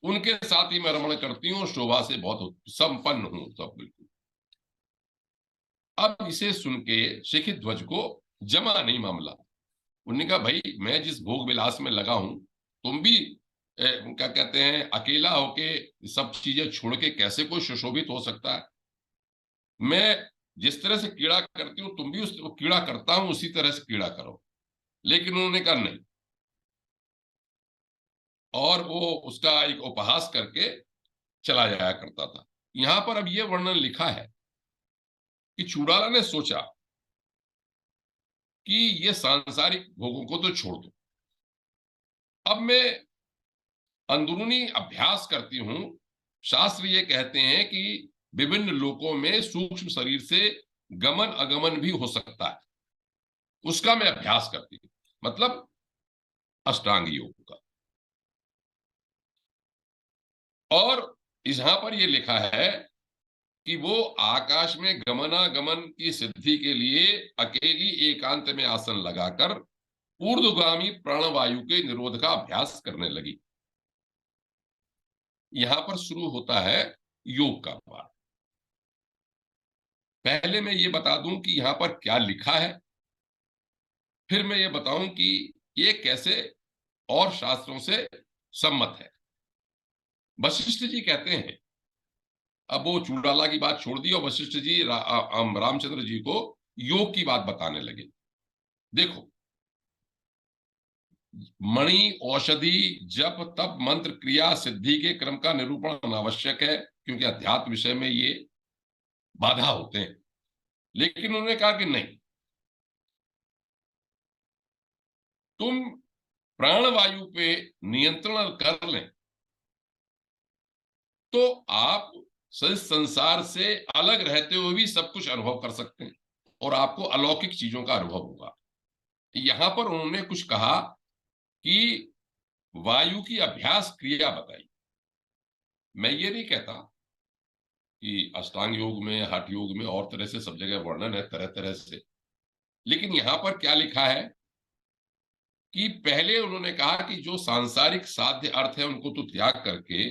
उनके साथ ही मैं रमण करती हूँ, शोभा से बहुत संपन्न हूं सब बिल्कुल। अब इसे सुन के शिखित ध्वज को जमा नहीं मामला। उन्होंने कहा भाई मैं जिस भोग विलास में लगा हूं, तुम भी क्या कहते हैं अकेला होके सब चीजें छोड़ के कैसे कोई सुशोभित हो सकता है। मैं जिस तरह से कीड़ा करती हूँ तुम भी उस कीड़ा करता हूं उसी तरह से कीड़ा करो। लेकिन उन्होंने कहा नहीं, और वो उसका एक उपहास करके चला जाया करता था। यहां पर अब यह वर्णन लिखा है कि चूड़ाला ने सोचा कि ये सांसारिक भोगों को तो छोड़ दो, अब मैं अंदरूनी अभ्यास करती हूं। शास्त्र ये कहते हैं कि विभिन्न लोकों में सूक्ष्म शरीर से गमन अगमन भी हो सकता है, उसका मैं अभ्यास करती हूं, मतलब अष्टांग योग का। और यहां पर यह लिखा है कि वो आकाश में गमनागमन की सिद्धि के लिए अकेली एकांत में आसन लगाकर ऊर्ध्वगामी प्राणवायु के निरोध का अभ्यास करने लगी। यहां पर शुरू होता है योग का पाठ। पहले मैं ये बता दूं कि यहां पर क्या लिखा है, फिर मैं ये बताऊं कि ये कैसे और शास्त्रों से सम्मत है। वशिष्ठ जी कहते हैं, अब वो चूड़ाला की बात छोड़ दी और वशिष्ठ जी रामचंद्र जी को योग की बात बताने लगे। देखो, मणि औषधि जप तप मंत्र क्रिया सिद्धि के क्रम का निरूपण अनावश्यक है, क्योंकि अध्यात्म विषय में ये बाधा होते हैं। लेकिन उन्होंने कहा कि नहीं, तुम प्राणवायु पे नियंत्रण कर लें तो आप संसार से अलग रहते हुए भी सब कुछ अनुभव कर सकते हैं और आपको अलौकिक चीजों का अनुभव होगा। यहां पर उन्होंने कुछ कहा कि वायु की अभ्यास क्रिया बताई। मैं ये नहीं कहता कि अष्टांग योग में, हठ योग में और तरह से सब जगह वर्णन है तरह तरह से, लेकिन यहां पर क्या लिखा है कि पहले उन्होंने कहा कि जो सांसारिक साध्य अर्थ है उनको तो त्याग करके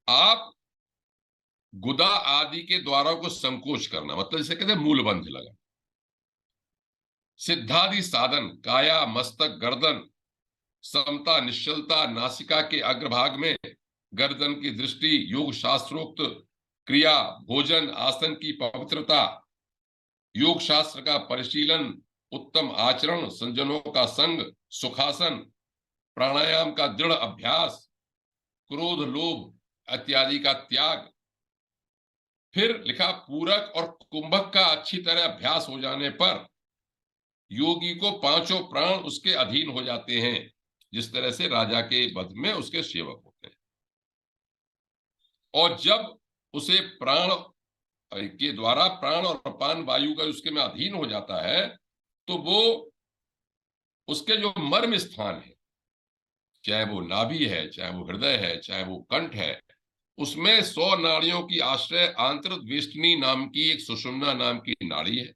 आप गुदा आदि के द्वारा को संकोच करना, मतलब जैसे कहते हैं मूलबंध लगा, सिद्धादि साधन काया मस्तक गर्दन समता निश्चलता नासिका के अग्रभाग में गर्दन की दृष्टि योग शास्त्रोक्त क्रिया भोजन आसन की पवित्रता योग शास्त्र का परिशीलन उत्तम आचरण संजनों का संग सुखासन प्राणायाम का दृढ़ अभ्यास क्रोध लोभ इत्यादि का त्याग। फिर लिखा पूरक और कुंभक का अच्छी तरह अभ्यास हो जाने पर योगी को पांचों प्राण उसके अधीन हो जाते हैं, जिस तरह से राजा के वध में उसके सेवक होते हैं। और जब उसे प्राण के द्वारा प्राण और अपान वायु का उसके में अधीन हो जाता है तो वो उसके जो मर्म स्थान है, चाहे वो नाभि है चाहे वो हृदय है चाहे वो कंठ है, उसमें 100 नाड़ियों की आश्रय आंतरद्वेष्टनी नाम की एक सुषुम्ना नाम की नाड़ी है।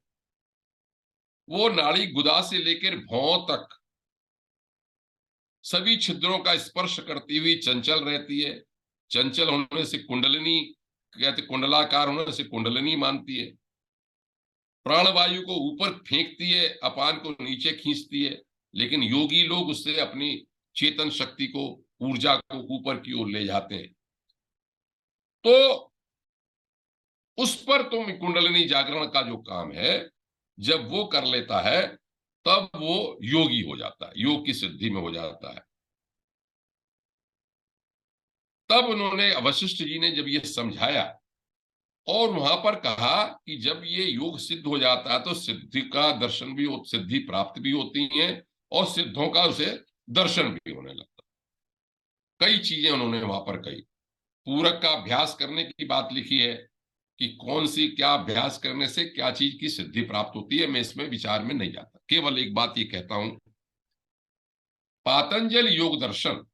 वो नाड़ी गुदा से लेकर भौं तक सभी छिद्रों का स्पर्श करती हुई चंचल रहती है। चंचल होने से कुंडलिनी कहते, कुंडलाकार होने से कुंडलिनी मानती है। प्राणवायु को ऊपर फेंकती है, अपान को नीचे खींचती है, लेकिन योगी लोग उससे अपनी चेतन शक्ति को ऊर्जा को ऊपर की ओर ले जाते हैं। तो उस पर तुम कुंडलिनी जागरण का जो काम है जब वो कर लेता है तब वो योगी हो जाता है, योग की सिद्धि में हो जाता है। तब उन्होंने वशिष्ठ जी ने जब ये समझाया और वहां पर कहा कि जब ये योग सिद्ध हो जाता है तो सिद्धि का दर्शन भी सिद्धि प्राप्त भी होती है और सिद्धों का उसे दर्शन भी होने लगता। कई चीजें उन्होंने वहां पर कही। पूरक का अभ्यास करने की बात लिखी है कि कौन सी क्या अभ्यास करने से क्या चीज की सिद्धि प्राप्त होती है, मैं इसमें विचार में नहीं जाता, केवल एक बात ये कहता हूं, पातंजल योग दर्शन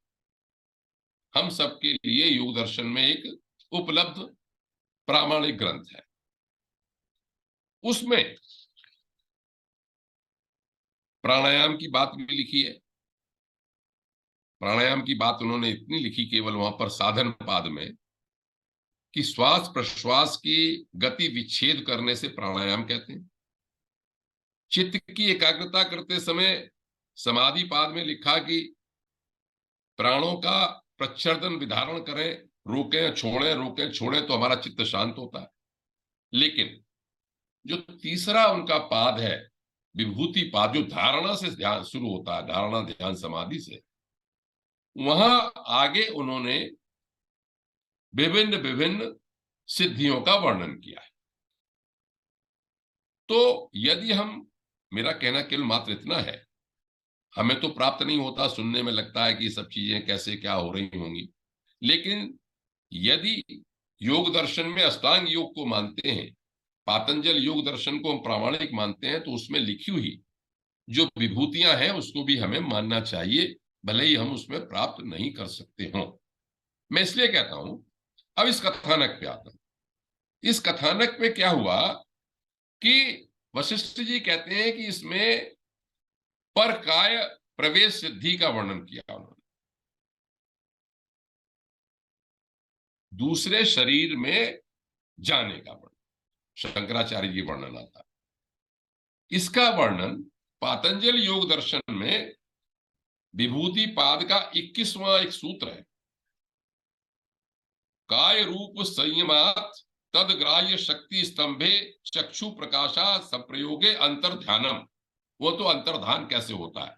हम सबके लिए योग दर्शन में एक उपलब्ध प्रामाणिक ग्रंथ है। उसमें प्राणायाम की बात भी लिखी है। प्राणायाम की बात उन्होंने इतनी लिखी केवल वहां पर साधन पाद में कि श्वास प्रश्वास की गति विच्छेद करने से प्राणायाम कहते हैं। चित्त की एकाग्रता करते समय समाधि पाद में लिखा कि प्राणों का प्रच्छर्दन विधारण करें, रोकें छोड़ें तो हमारा चित्त शांत होता है। लेकिन जो तीसरा उनका पाद है विभूति पाद, जो धारणा से ध्यान शुरू होता है, धारणा ध्यान समाधि से, वहां आगे उन्होंने विभिन्न विभिन्न सिद्धियों का वर्णन किया है। तो यदि हम, मेरा कहना केवल मात्र इतना है, हमें तो प्राप्त नहीं होता, सुनने में लगता है कि ये सब चीजें कैसे क्या हो रही होंगी, लेकिन यदि योग दर्शन में अष्टांग योग को मानते हैं, पातंजल योग दर्शन को हम प्रामाणिक मानते हैं, तो उसमें लिखी हुई जो विभूतियां हैं उसको भी हमें मानना चाहिए, भले ही हम उसमें प्राप्त नहीं कर सकते हों। मैं इसलिए कहता हूं, अब इस कथानक पे आता हूं। इस कथानक में क्या हुआ कि वशिष्ठ जी कहते हैं कि इसमें परकाय प्रवेश सिद्धि का वर्णन किया उन्होंने, दूसरे शरीर में जाने का वर्णन, शंकराचार्य जी वर्णन आता। इसका वर्णन पातंजल योग दर्शन में विभूति पाद का 21वां एक सूत्र है, काय रूप संयमात तदग्राह्य शक्ति स्तंभे चक्षु प्रकाशा संप्रयोगे अंतर्ध्यानम। वो तो अंतर्धान कैसे होता है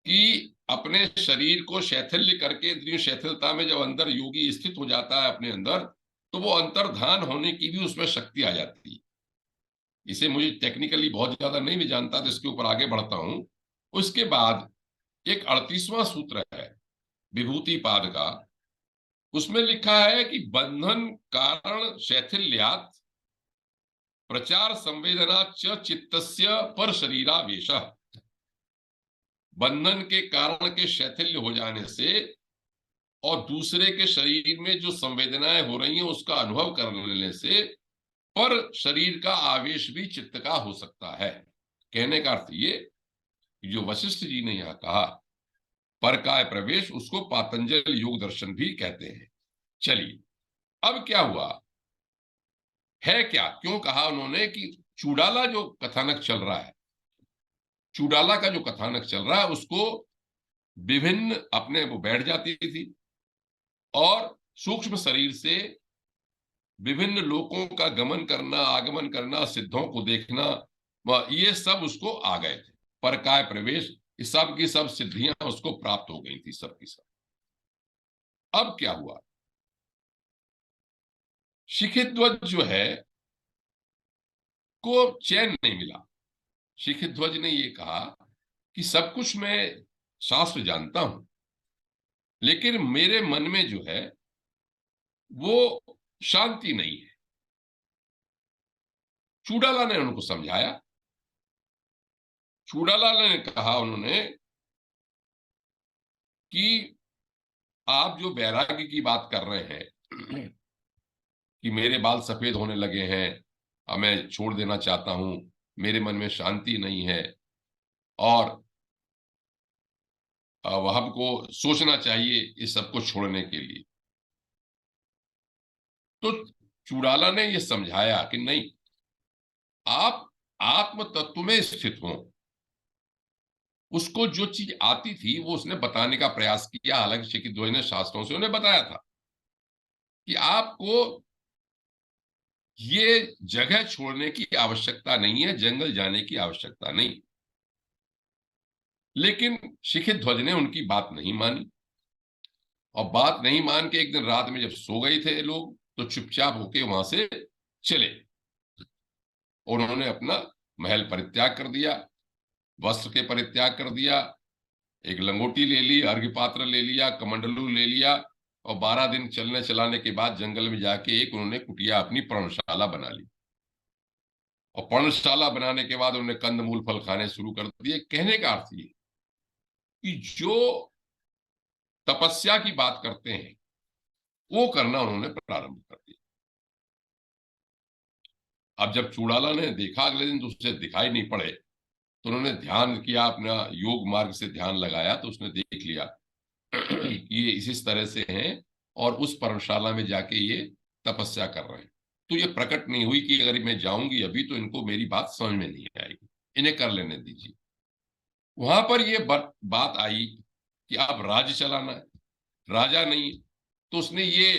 कि अपने शरीर को शैथिल्य करके, इंद्रिय शैथिलता में जब अंदर योगी स्थित हो जाता है अपने अंदर, तो वो अंतर्धान होने की भी उसमें शक्ति आ जाती है। इसे मुझे टेक्निकली बहुत ज्यादा नहीं भी जानता, तो इसके ऊपर आगे बढ़ता हूं। उसके बाद एक 38वां सूत्र है विभूति पाद का, उसमें लिखा है कि बंधन कारण शैथिल्यात् प्रचार संवेदना च चित्तस्य पर शरीरावेश। बंधन के कारण के शैथिल्य हो जाने से और दूसरे के शरीर में जो संवेदनाएं हो रही हैं उसका अनुभव कर लेने से पर शरीर का आवेश भी चित्त का हो सकता है। कहने का अर्थ ये, जो वशिष्ठ जी ने यहां कहा पर काय प्रवेश, उसको पातंजल योग दर्शन भी कहते हैं। चलिए अब क्या हुआ है, क्या क्यों कहा उन्होंने कि चूड़ाला जो कथानक चल रहा है, चूड़ाला का जो कथानक चल रहा है उसको विभिन्न अपने वो बैठ जाती थी और सूक्ष्म शरीर से विभिन्न लोकों का गमन करना, आगमन करना, सिद्धों को देखना, ये सब उसको आ गए थे। पर काय प्रवेश, इस सब की सब सिद्धियां उसको प्राप्त हो गई थी, सब की सब। अब क्या हुआ, शिखिध्वज जो है को चैन नहीं मिला। शिखिध्वज ने ये कहा कि सब कुछ मैं शास्त्र जानता हूं, लेकिन मेरे मन में जो है वो शांति नहीं है। चूड़ाला ने उनको समझाया। चूड़ाला ने कहा उन्होंने कि आप जो वैराग्य की बात कर रहे हैं कि मेरे बाल सफेद होने लगे हैं, अब मैं छोड़ देना चाहता हूं, मेरे मन में शांति नहीं है और वह हमको सोचना चाहिए इस सबको छोड़ने के लिए। तो चूड़ाला ने यह समझाया कि नहीं, आप आत्म तत्व में स्थित हो। उसको जो चीज आती थी वो उसने बताने का प्रयास किया। हालांकि शिखिध्वज ने शास्त्रों से उन्हें बताया था कि आपको ये जगह छोड़ने की आवश्यकता नहीं है, जंगल जाने की आवश्यकता नहीं। लेकिन शिखिध्वज ने उनकी बात नहीं मानी और बात नहीं मान के एक दिन रात में जब सो गए थे लोग तो चुपचाप होके वहां से चले। उन्होंने अपना महल परित्याग कर दिया, वस्त्र के परित्याग कर दिया, एक लंगोटी ले ली, अर्घ्य पात्र ले लिया, कमंडलू ले लिया और 12 दिन चलने चलाने के बाद जंगल में जाके एक उन्होंने कुटिया अपनी पर्णशाला बना ली। और पर्णशाला बनाने के बाद उन्होंने कंदमूल फल खाने शुरू कर दिए। कहने का अर्थ ये कि जो तपस्या की बात करते हैं वो करना उन्होंने प्रारंभ कर दिया। अब जब चूड़ाला ने देखा अगले दिन तो उसे दिखाई नहीं पड़े, तो उन्होंने ध्यान किया, अपना योग मार्ग से ध्यान लगाया तो उसने देख लिया कि ये इस तरह से हैं और उस पर्णशाला में जाके ये तपस्या कर रहे हैं। तो ये प्रकट नहीं हुई कि अगर मैं जाऊंगी अभी तो इनको मेरी बात समझ में नहीं आएगी, इन्हें कर लेने दीजिए। वहां पर ये बात आई कि आप राज्य चलाना है, राजा नहीं। तो उसने ये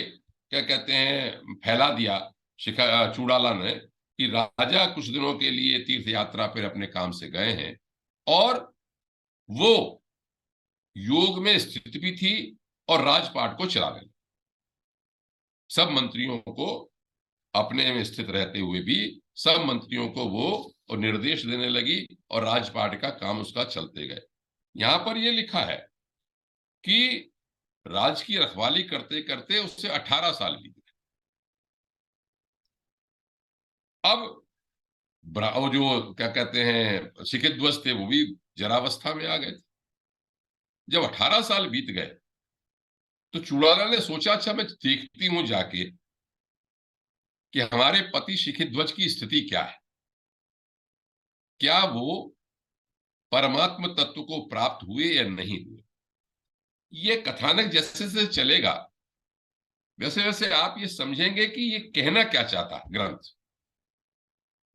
क्या कहते हैं फैला दिया चूड़ाला ने कि राजा कुछ दिनों के लिए तीर्थ यात्रा पर अपने काम से गए हैं और वो योग में स्थित भी थी और राजपाट को चला रहे। सब मंत्रियों को अपने में स्थित रहते हुए भी सब मंत्रियों को वो और निर्देश देने लगी और राजपाट का काम उसका चलते गए। यहां पर ये लिखा है कि राज की रखवाली करते करते उससे 18 साल बीत गए। अब वो जो क्या कहते हैं शिखिध्वज थे वो भी जरावस्था में आ गए थे। जब 18 साल बीत गए तो चूड़ाला ने सोचा अच्छा मैं देखती हूं जाके कि हमारे पति शिखिध्वज की स्थिति क्या है, क्या वो परमात्म तत्व को प्राप्त हुए या नहीं हुए। ये कथानक जैसे जैसे चलेगा वैसे वैसे आप ये समझेंगे कि ये कहना क्या चाहता है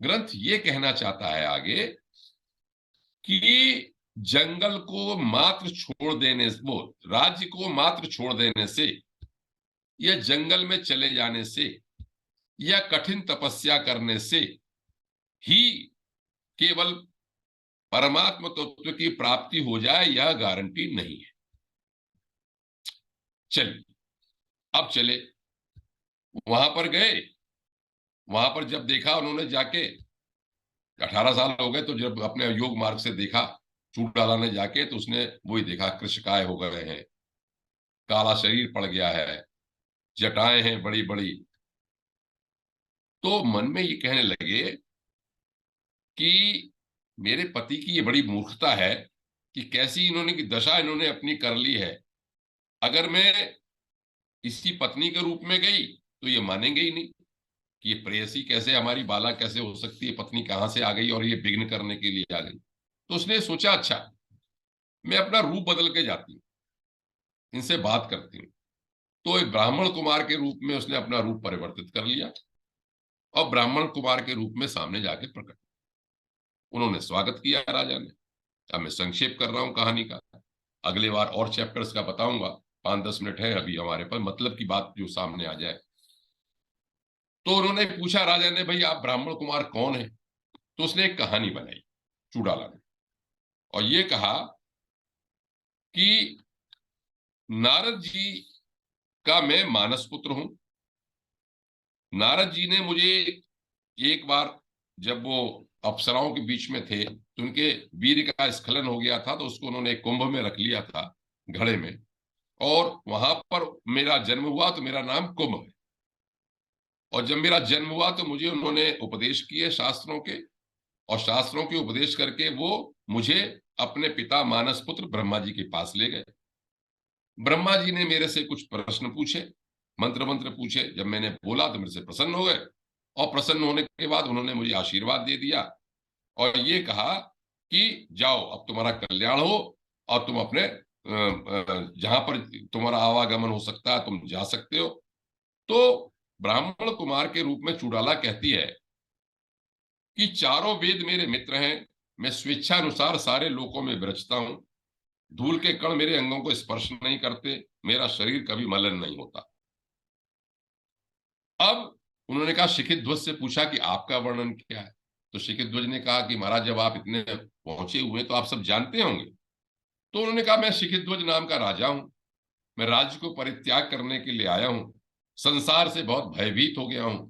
ग्रंथ ये कहना चाहता है आगे कि जंगल को मात्र छोड़ देने, वो राज्य को मात्र छोड़ देने से या जंगल में चले जाने से या कठिन तपस्या करने से ही केवल परमात्म तत्व की प्राप्ति हो जाए यह गारंटी नहीं है। चलिए अब चले, वहां पर गए। वहां पर जब देखा उन्होंने जाके 18 साल हो गए तो जब अपने योग मार्ग से देखा चूड़ाला ने जाके तो उसने वही देखा, कृशकाय हो गए हैं, काला शरीर पड़ गया है, जटाएं हैं बड़ी बड़ी। तो मन में ये कहने लगे कि मेरे पति की ये बड़ी मूर्खता है कि कैसी इन्होंने की दशा इन्होंने अपनी कर ली है। अगर मैं इसी पत्नी के रूप में गई तो ये मानेंगे ही नहीं कि ये प्रेयसी कैसे, हमारी बाला कैसे हो सकती है, पत्नी कहां से आ गई और ये विघ्न करने के लिए आ गई। तो उसने सोचा, अच्छा मैं अपना रूप बदल के जाती हूँ, इनसे बात करती हूँ। तो एक ब्राह्मण कुमार के रूप में उसने अपना रूप परिवर्तित कर लिया और ब्राह्मण कुमार के रूप में सामने जाके प्रकट। उन्होंने स्वागत किया राजा ने। अब मैं संक्षेप कर रहा हूं कहानी का, अगले बार और चैप्टर्स का बताऊंगा। 5-10 मिनट है अभी हमारे पास, मतलब की बात जो सामने आ जाए। तो उन्होंने पूछा राजा ने, भाई आप ब्राह्मण कुमार कौन है? तो उसने एक कहानी बनाई चूड़ाला ने, और ये कहा कि नारद जी का मैं मानस पुत्र हूं। नारद जी ने मुझे एक बार, जब वो अप्सराओं के बीच में थे तो उनके वीर का स्खलन हो गया था, तो उसको उन्होंने कुंभ में रख लिया था, घड़े में, और वहां पर मेरा जन्म हुआ तो मेरा नाम कुंभ है। और जब मेरा जन्म हुआ तो मुझे उन्होंने उपदेश किए शास्त्रों के, और शास्त्रों के उपदेश करके वो मुझे अपने पिता मानस पुत्र ब्रह्मा जी के पास ले गए। ब्रह्मा जी ने मेरे से कुछ प्रश्न पूछे, मंत्र मंत्र पूछे। जब मैंने बोला तो मेरे से प्रसन्न हो गए, और प्रसन्न होने के बाद उन्होंने मुझे आशीर्वाद दे दिया और ये कहा कि जाओ अब तुम्हारा कल्याण हो, और तुम अपने जहां पर तुम्हारा आवागमन हो सकता है तुम जा सकते हो। तो ब्राह्मण कुमार के रूप में चूड़ाला कहती है कि चारों वेद मेरे मित्र हैं, मैं स्वेच्छानुसार सारे लोकों में विरचता हूं, धूल के कण मेरे अंगों को स्पर्श नहीं करते, मेरा शरीर कभी मलिन नहीं होता। अब उन्होंने कहा, शिखित ध्वज से पूछा कि आपका वर्णन क्या है? तो शिखित ध्वज ने कहा कि महाराज जब आप इतने पहुंचे हुए तो आप सब जानते होंगे। तो उन्होंने कहा, मैं शिखित ध्वज नाम का राजा हूं, मैं राज्य को परित्याग करने के लिए आया हूं, संसार से बहुत भयभीत हो गया हूं,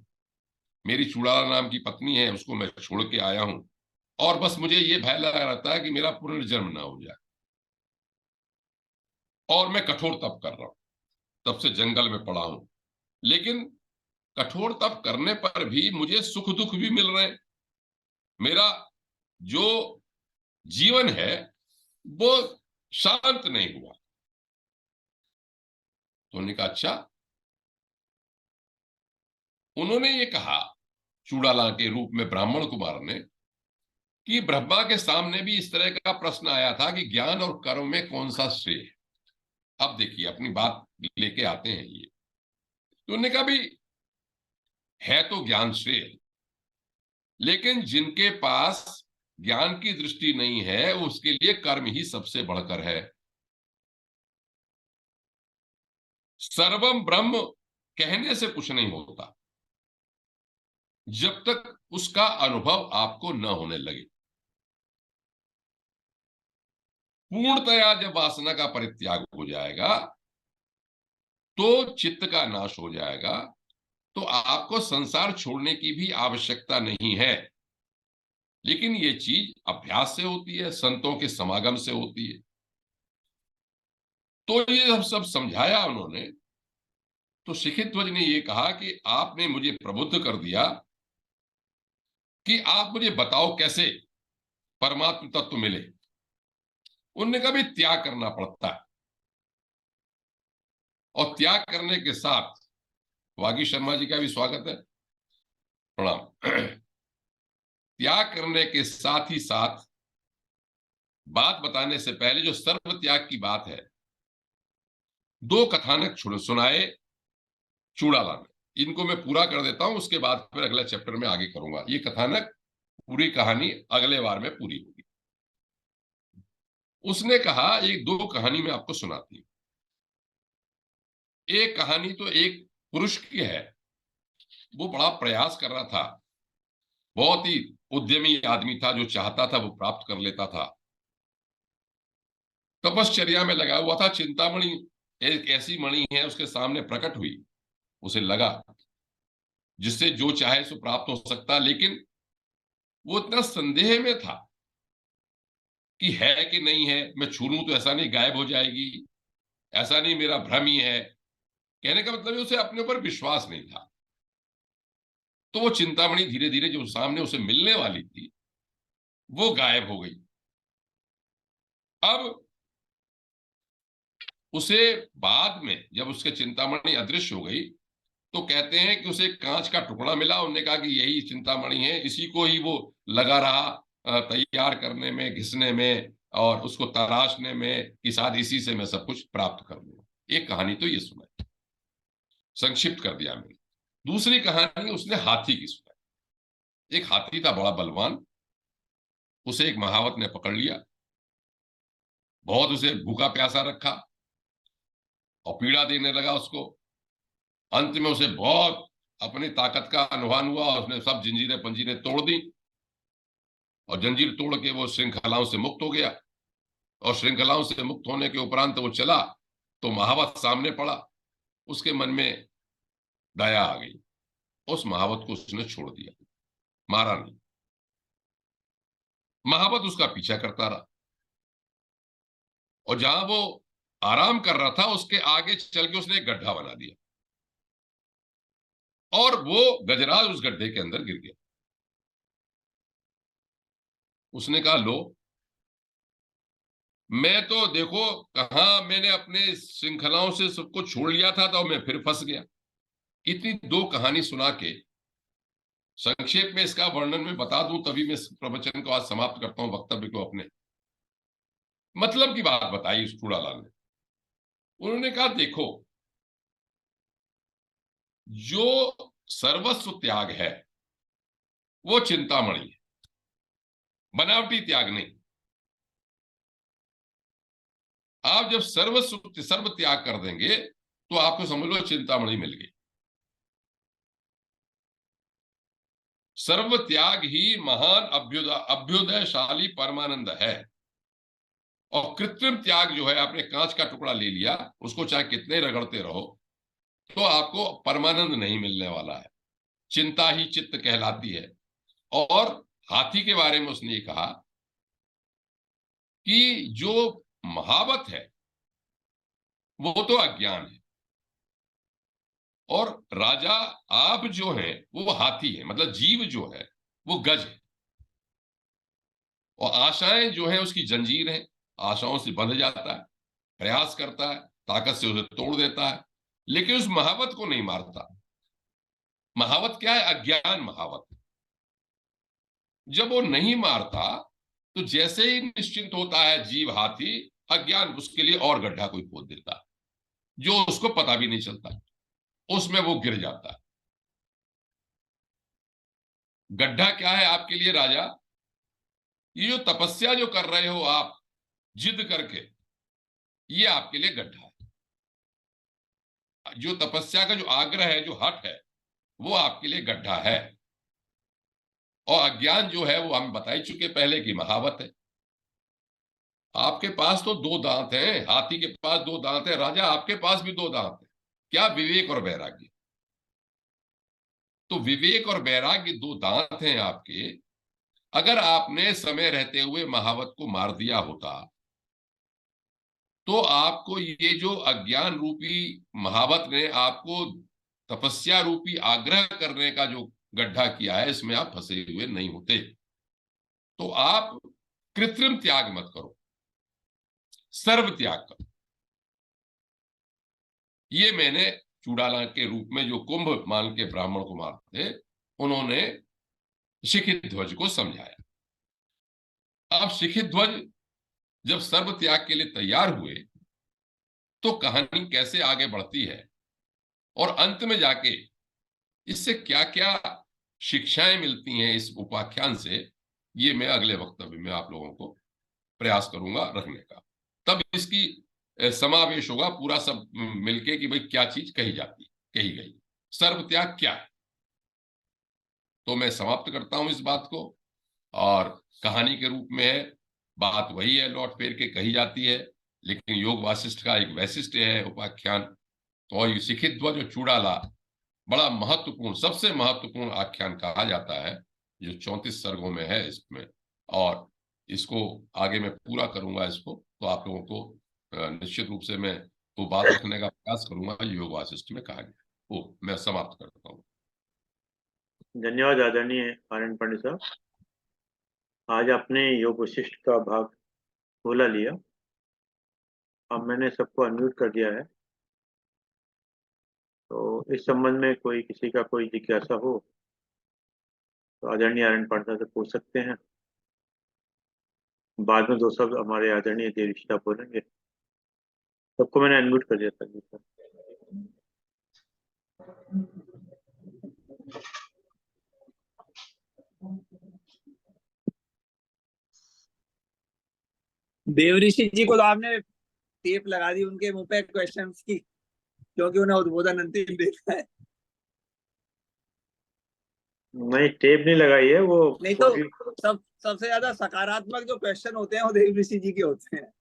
मेरी चूड़ाला नाम की पत्नी है उसको मैं छोड़ के आया हूं, और बस मुझे ये भय लगा रहता है कि मेरा पुनर्जन्म ना हो जाए, और मैं कठोर तप कर रहा हूं, तब से जंगल में पड़ा हूं। लेकिन कठोर तप करने पर भी मुझे सुख दुख भी मिल रहे हैं, मेरा जो जीवन है वो शांत नहीं हुआ। तो उन्होंने कहा, अच्छा। उन्होंने ये कहा चूड़ाला के रूप में ब्राह्मण कुमार ने कि ब्रह्मा के सामने भी इस तरह का प्रश्न आया था कि ज्ञान और कर्म में कौन सा श्रेय है। अब देखिए अपनी बात लेके आते हैं ये। तो उन्होंने कहा, भी है तो ज्ञान श्रेय, लेकिन जिनके पास ज्ञान की दृष्टि नहीं है उसके लिए कर्म ही सबसे बढ़कर है। सर्वम ब्रह्म कहने से कुछ नहीं होता जब तक उसका अनुभव आपको न होने लगे। पूर्णतया जब वासना का परित्याग हो जाएगा तो चित्त का नाश हो जाएगा, तो आपको संसार छोड़ने की भी आवश्यकता नहीं है। लेकिन ये चीज अभ्यास से होती है, संतों के समागम से होती है। तो ये सब समझाया उन्होंने। तो शिखित ध्वज ने ये कहा कि आपने मुझे प्रबुद्ध कर दिया कि आप मुझे बताओ कैसे परमात्म तत्व मिले। उनने कहा, भी त्याग करना पड़ता है, और त्याग करने के साथ, वागी शर्मा जी का भी स्वागत है, प्रणाम। त्याग करने के साथ ही साथ बात बताने से पहले जो सर्व त्याग की बात है, 2 कथानक सुनाए चूड़ाला ने। इनको मैं पूरा कर देता हूं, उसके बाद फिर अगले चैप्टर में आगे करूंगा। ये कथानक पूरी कहानी अगले बार में पूरी होगी। उसने कहा, एक 2 कहानी में आपको सुनाती हूं। एक कहानी तो एक पुरुष की है, वो बड़ा प्रयास कर रहा था, बहुत ही उद्यमी आदमी था, जो चाहता था वो प्राप्त कर लेता था, तपश्चर्या में लगा हुआ था। चिंतामणि एक ऐसी मणि है उसके सामने प्रकट हुई, उसे लगा जिससे जो चाहे सो प्राप्त हो सकता, लेकिन वो इतना संदेह में था कि है कि नहीं है, मैं छू लूं तो ऐसा नहीं गायब हो जाएगी, ऐसा नहीं मेरा भ्रम ही है। कहने का मतलब है उसे अपने ऊपर विश्वास नहीं था। तो वो चिंतामणि धीरे धीरे जो सामने उसे मिलने वाली थी वो गायब हो गई। अब उसे बाद में जब उसके चिंतामणि अदृश्य हो गई तो कहते हैं कि उसे कांच का टुकड़ा मिला। उन्होंने कहा कि यही चिंतामणि है, इसी को ही वो लगा रहा तैयार करने में, घिसने में और उसको तराशने में कि शायद इसी से मैं सब कुछ प्राप्त कर लूंगा। एक कहानी तो ये सुनाई, संक्षिप्त कर दिया मैंने। दूसरी कहानी उसने हाथी की सुनाई। एक हाथी था बड़ा बलवान, उसे एक महावत ने पकड़ लिया, बहुत उसे भूखा प्यासा रखा और पीड़ा देने लगा उसको। अंत में उसे बहुत अपनी ताकत का अनुमान हुआ, उसने सब जंजीरें पंजीरें तोड़ दी और जंजीर तोड़ के वो श्रृंखलाओं से मुक्त हो गया। और श्रृंखलाओं से मुक्त होने के उपरांत वो चला तो महावत सामने पड़ा। उसके मन में दया आ गई, उस महावत को उसने छोड़ दिया, मारा नहीं। महावत उसका पीछा करता रहा और जहां वो आराम कर रहा था उसके आगे चल के उसने एक गड्ढा बना दिया और वो गजराज उस गड्ढे के अंदर गिर गया। उसने कहा लो, मैं तो देखो कहा मैंने अपने श्रृंखलाओं से सबको छोड़ लिया था तो मैं फिर फंस गया। इतनी दो कहानी सुना के संक्षेप में इसका वर्णन मैं बता दूं तभी मैं प्रवचन को आज समाप्त करता हूं, वक्तव्य को अपने। मतलब की बात बताई उस चूड़ालाल ने। उन्होंने कहा देखो, जो सर्वस्व त्याग है वो चिंतामणि है, बनावटी त्याग नहीं। आप जब सर्व त्याग कर देंगे तो आपको समझ लो चिंतामणि मिल गई। सर्व त्याग ही महान अभ्युदयशाली परमानंद है। और कृत्रिम त्याग जो है, आपने कांच का टुकड़ा ले लिया, उसको चाहे कितने रगड़ते रहो तो आपको परमानंद नहीं मिलने वाला है। चिंता ही चित्त कहलाती है। और हाथी के बारे में उसने ये कहा कि जो महावत है वो तो अज्ञान है और राजा आप जो है वो हाथी है, मतलब जीव जो है वो गज है। और आशाएं जो है उसकी जंजीर है, आशाओं से बंध जाता है, प्रयास करता है, ताकत से उसे तोड़ देता है, लेकिन उस महावत को नहीं मारता। महावत क्या है? अज्ञान महावत। जब वो नहीं मारता तो जैसे ही निश्चिंत होता है जीव हाथी, अज्ञान उसके लिए और गड्ढा कोई खोद देता है जो उसको पता भी नहीं चलता, उसमें वो गिर जाता है। गड्ढा क्या है आपके लिए राजा? ये जो तपस्या जो कर रहे हो आप जिद करके, ये आपके लिए गड्ढा है। जो तपस्या का जो आग्रह है, जो हट है, वो आपके लिए गड्ढा है। और अज्ञान जो है वो हम बता ही चुके पहले की महावत है। आपके पास तो दो दांत हैं, हाथी के पास दो दांत है, राजा आपके पास भी दो दांत है। क्या? विवेक और वैराग्य। तो विवेक और वैराग्य दो दांत हैं आपके। अगर आपने समय रहते हुए महावत को मार दिया होता तो आपको ये जो अज्ञान रूपी महावत ने आपको तपस्या रूपी आग्रह करने का जो गड्ढा किया है, इसमें आप फंसे हुए नहीं होते। तो आप कृत्रिम त्याग मत करो, सर्व त्याग करो। ये मैंने चूड़ाला के रूप में जो कुंभ मान के ब्राह्मण कुमार थे, उन्होंने शिखित ध्वज को समझाया। अब शिखित ध्वज जब सर्व त्याग के लिए तैयार हुए तो कहानी कैसे आगे बढ़ती है और अंत में जाके इससे क्या क्या शिक्षाएं मिलती हैं इस उपाख्यान से, ये मैं अगले वक्तव्य में आप लोगों को प्रयास करूंगा रखने का। तब इसकी समावेश होगा पूरा सब मिलके कि भाई क्या चीज कही गई, सर्व त्याग क्या है। तो मैं समाप्त करता हूं इस बात को। और कहानी के रूप में है, बात वही है, लौट फेर के कही जाती है, लेकिन योग वासिष्ठ का एक वैशिष्ट्य है उपाख्यान। और ये शिखित ध्वज और चूड़ाला बड़ा महत्वपूर्ण, सबसे महत्वपूर्ण आख्यान कहा जाता है, जो 34 सर्गों में है इसमें। और इसको आगे मैं पूरा करूंगा इसको, तो आप लोगों को निश्चित रूप से मैं वो बात रखने का प्रयास करूंगा योग वासिष्ठ में कहा गया। वो मैं समाप्त करता हूँ। धन्यवाद आदरणीय आनंद पंडित साहब। आज आपने योग वशिष्ठ का भाग 16 लिया। अब मैंने सबको अनम्यूट कर दिया है, तो इस संबंध में कोई किसी का कोई जिज्ञासा हो तो आदरणीय आनंद पंडित साहब से पूछ सकते हैं। बाद में दो शब्द हमारे आदरणीय देवऋषि बोलेंगे। सबको मैंने अनम्यूट कर दिया था जी सर। देवऋषि जी को तो आपने टेप लगा दी उनके मुंह पे क्वेश्चंस की, क्योंकि उन्हें उद्बोधन अंतिम देना है। नहीं, टेप नहीं लगाई है वो। नहीं तो सबसे ज्यादा सकारात्मक जो क्वेश्चन होते हैं वो देवऋषि जी के होते हैं।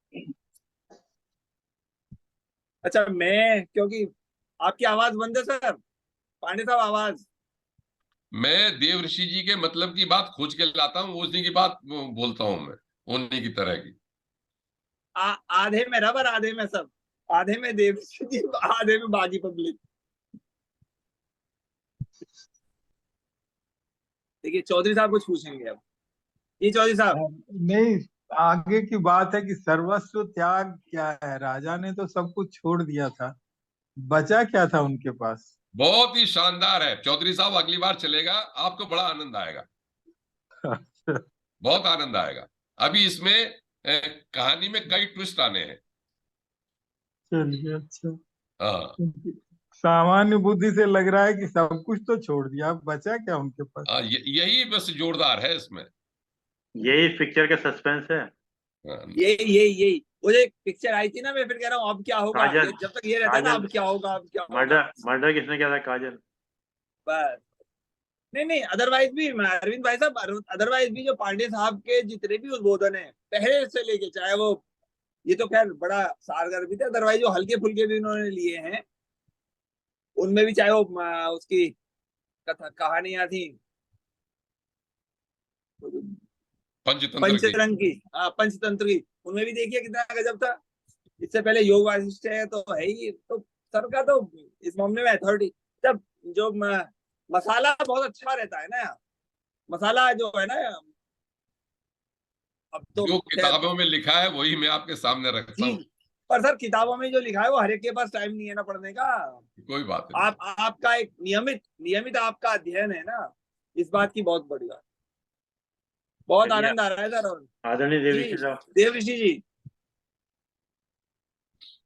अच्छा, मैं क्योंकि आपकी आवाज बंद है सर, पांडे साहब आवाज। मैं देव ऋषि जी के मतलब की बात खोज के लाता हूँ, उसी की बात बोलता हूँ मैं, उन्हीं की तरह की। आधे में रबर, आधे में सब, आधे में देवऋषि जी, आधे में बाकी पब्लिक। देखिए चौधरी साहब कुछ पूछेंगे अब। ये चौधरी साहब। नहीं, आगे की बात है कि सर्वस्व त्याग क्या है। राजा ने तो सब कुछ छोड़ दिया था, बचा क्या था उनके पास? बहुत ही शानदार है चौधरी साहब, अगली बार चलेगा आपको बड़ा आनंद आएगा, बहुत आनंद आएगा। अभी इसमें कहानी में कई ट्विस्ट आने हैं। चलिए, अच्छा। हाँ, सामान्य बुद्धि से लग रहा है कि सब कुछ तो छोड़ दिया, अब बचा क्या उनके पास? यही बस जोरदार है इसमें। यही पिक्चर का सस्पेंस है। हाँ, यही वो जो एक पिक्चर आई थी ना, मैं फिर कह रहा हूँ अब क्या होगा, काजल। ये जब तक ये रहता है ना, काजल। अब क्या होगा, अब क्या होगा। मर्डर मर्डर किसने किया था? काजल। बस। नहीं, अदरवाइज भी अरविंद भाई साहब, अदरवाइज भी जो पांडे साहब के जितने भी उद्बोधन है पहले से लेके, चाहे वो, ये तो खैर बड़ा सारगर भी थे, अदरवाइज जो हल्के फुल्के भी उन्होंने लिए हैं उनमें भी, चाहे वो उसकी कथा कहानियां थी पंचतंत्र की। पंचरंग की, पंचतंत्र की, उनमें भी देखिए कितना गजब था। इससे पहले योग वासिष्ठ है तो है ही, तो सर का तो इस मामले में अथॉरिटी। जब जो मसाला बहुत अच्छा रहता है ना, मसाला जो है ना, अब तो जो खैर किताबों में लिखा है वही मैं आपके सामने रखता जी, हूँ। पर सर किताबों में जो लिखा है वो हर एक के पास टाइम नहीं है ना पढ़ने का। कोई बात नहीं। आपका एक नियमित नियमित आपका अध्ययन है ना, इस बात की बहुत बड़ी बात। बहुत चलिए, आनंद आ रहा है सर। और आदरणीय जी देवऋषि साहब। देवऋषि जी।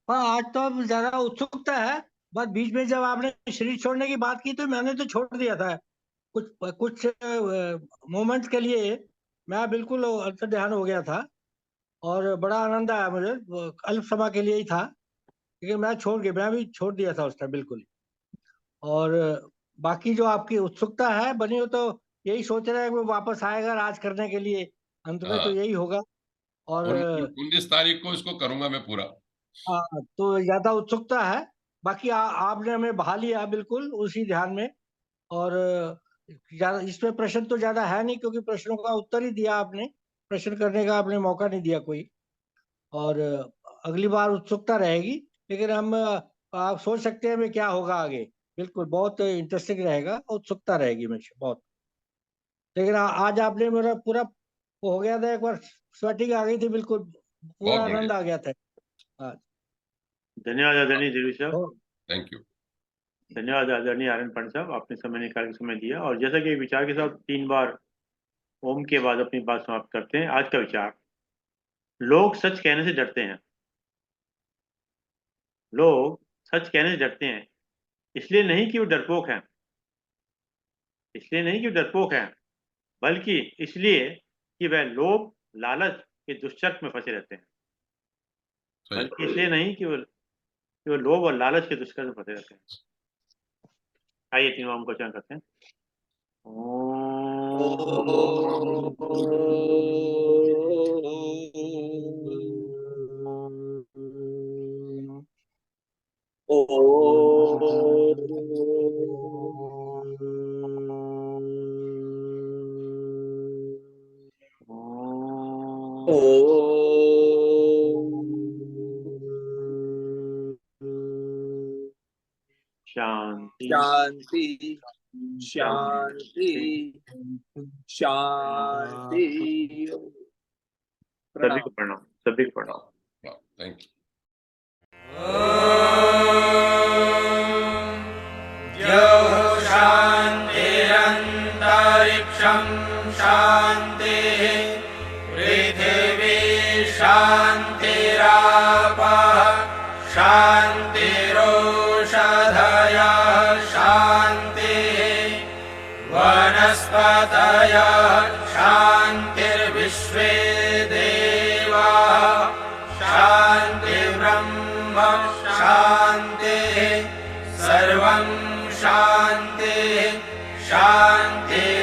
हाँ, आज तो अब ज्यादा उत्सुकता है। बस बीच में जब आपने शरीर छोड़ने की बात की तो मैंने तो छोड़ दिया था। कुछ कुछ मोमेंट्स के लिए मैं बिल्कुल अंतर्ध्यान हो गया था और बड़ा आनंद आया मुझे। वो अल्प समय के लिए ही था, लेकिन मैं भी छोड़ दिया था उस टाइम बिल्कुल ही। और बाकी जो आपकी उत्सुकता है बनी हो, तो यही सोच रहे हैं कि वो वापस आएगा राज करने के लिए। अंत में तो हाँ, यही होगा। और 19 तारीख को इसको करूंगा मैं पूरा। हाँ, तो ज्यादा उत्सुकता है। बाकी आपने हमें बहा लिया बिल्कुल उसी ध्यान में। और ज्यादा इसमें प्रश्न तो ज्यादा है नहीं, क्योंकि प्रश्नों का उत्तर ही दिया आपने। प्रश्न करने का आपने मौका नहीं दिया कोई। और अगली बार उत्सुकता रहेगी, लेकिन हम आप सोच सकते हैं मैं क्या होगा आगे। बिल्कुल बहुत इंटरेस्टिंग रहेगा, उत्सुकता रहेगी मुझे बहुत। लेकिन आज आपने मेरा पूरा वो हो गया था, एक बार स्वेटिंग आ गई थी बिल्कुल, बहुत पूरा बढ़िया। आनंद आ गया था आज। धन्यवाद आदरणीय देवऋषि साहब। तो थैंक यू। धन्यवाद आदरणीय आनंद पंडित साहब, आपने समय निकाल के समय दिया। और जैसा कि विचार के साथ 3 बार ओम के बाद अपनी बात समाप्त करते हैं। आज का विचार: लोग सच कहने से डरते हैं। लोग सच कहने से डरते हैं, इसलिए नहीं कि वो डरपोक हैं, इसलिए नहीं कि वो डरपोक हैं, बल्कि इसलिए कि वह लोभ, लालच के दुष्चक्र में फंसे रहते हैं। सही। बल्कि इसलिए नहीं कि वो लोभ और लालच के दुष्चक्र में फंसे रहते हैं। आइए तीनों ओम को उच्चारण करते हैं। शांति शांति शांति शांति। सभी को प्रणाम, सभी को प्रणाम। Thank you. शान्तिरन्तरिक्षं शान्तिः पृथिवी शान्तिरापः शान्तिरोषधयः शान्तिः वनस्पतयः शान्तिर्विश्वे देवाः शान्तिर्ब्रह्म शान्तिः सर्वं शान्तिः शान्तिः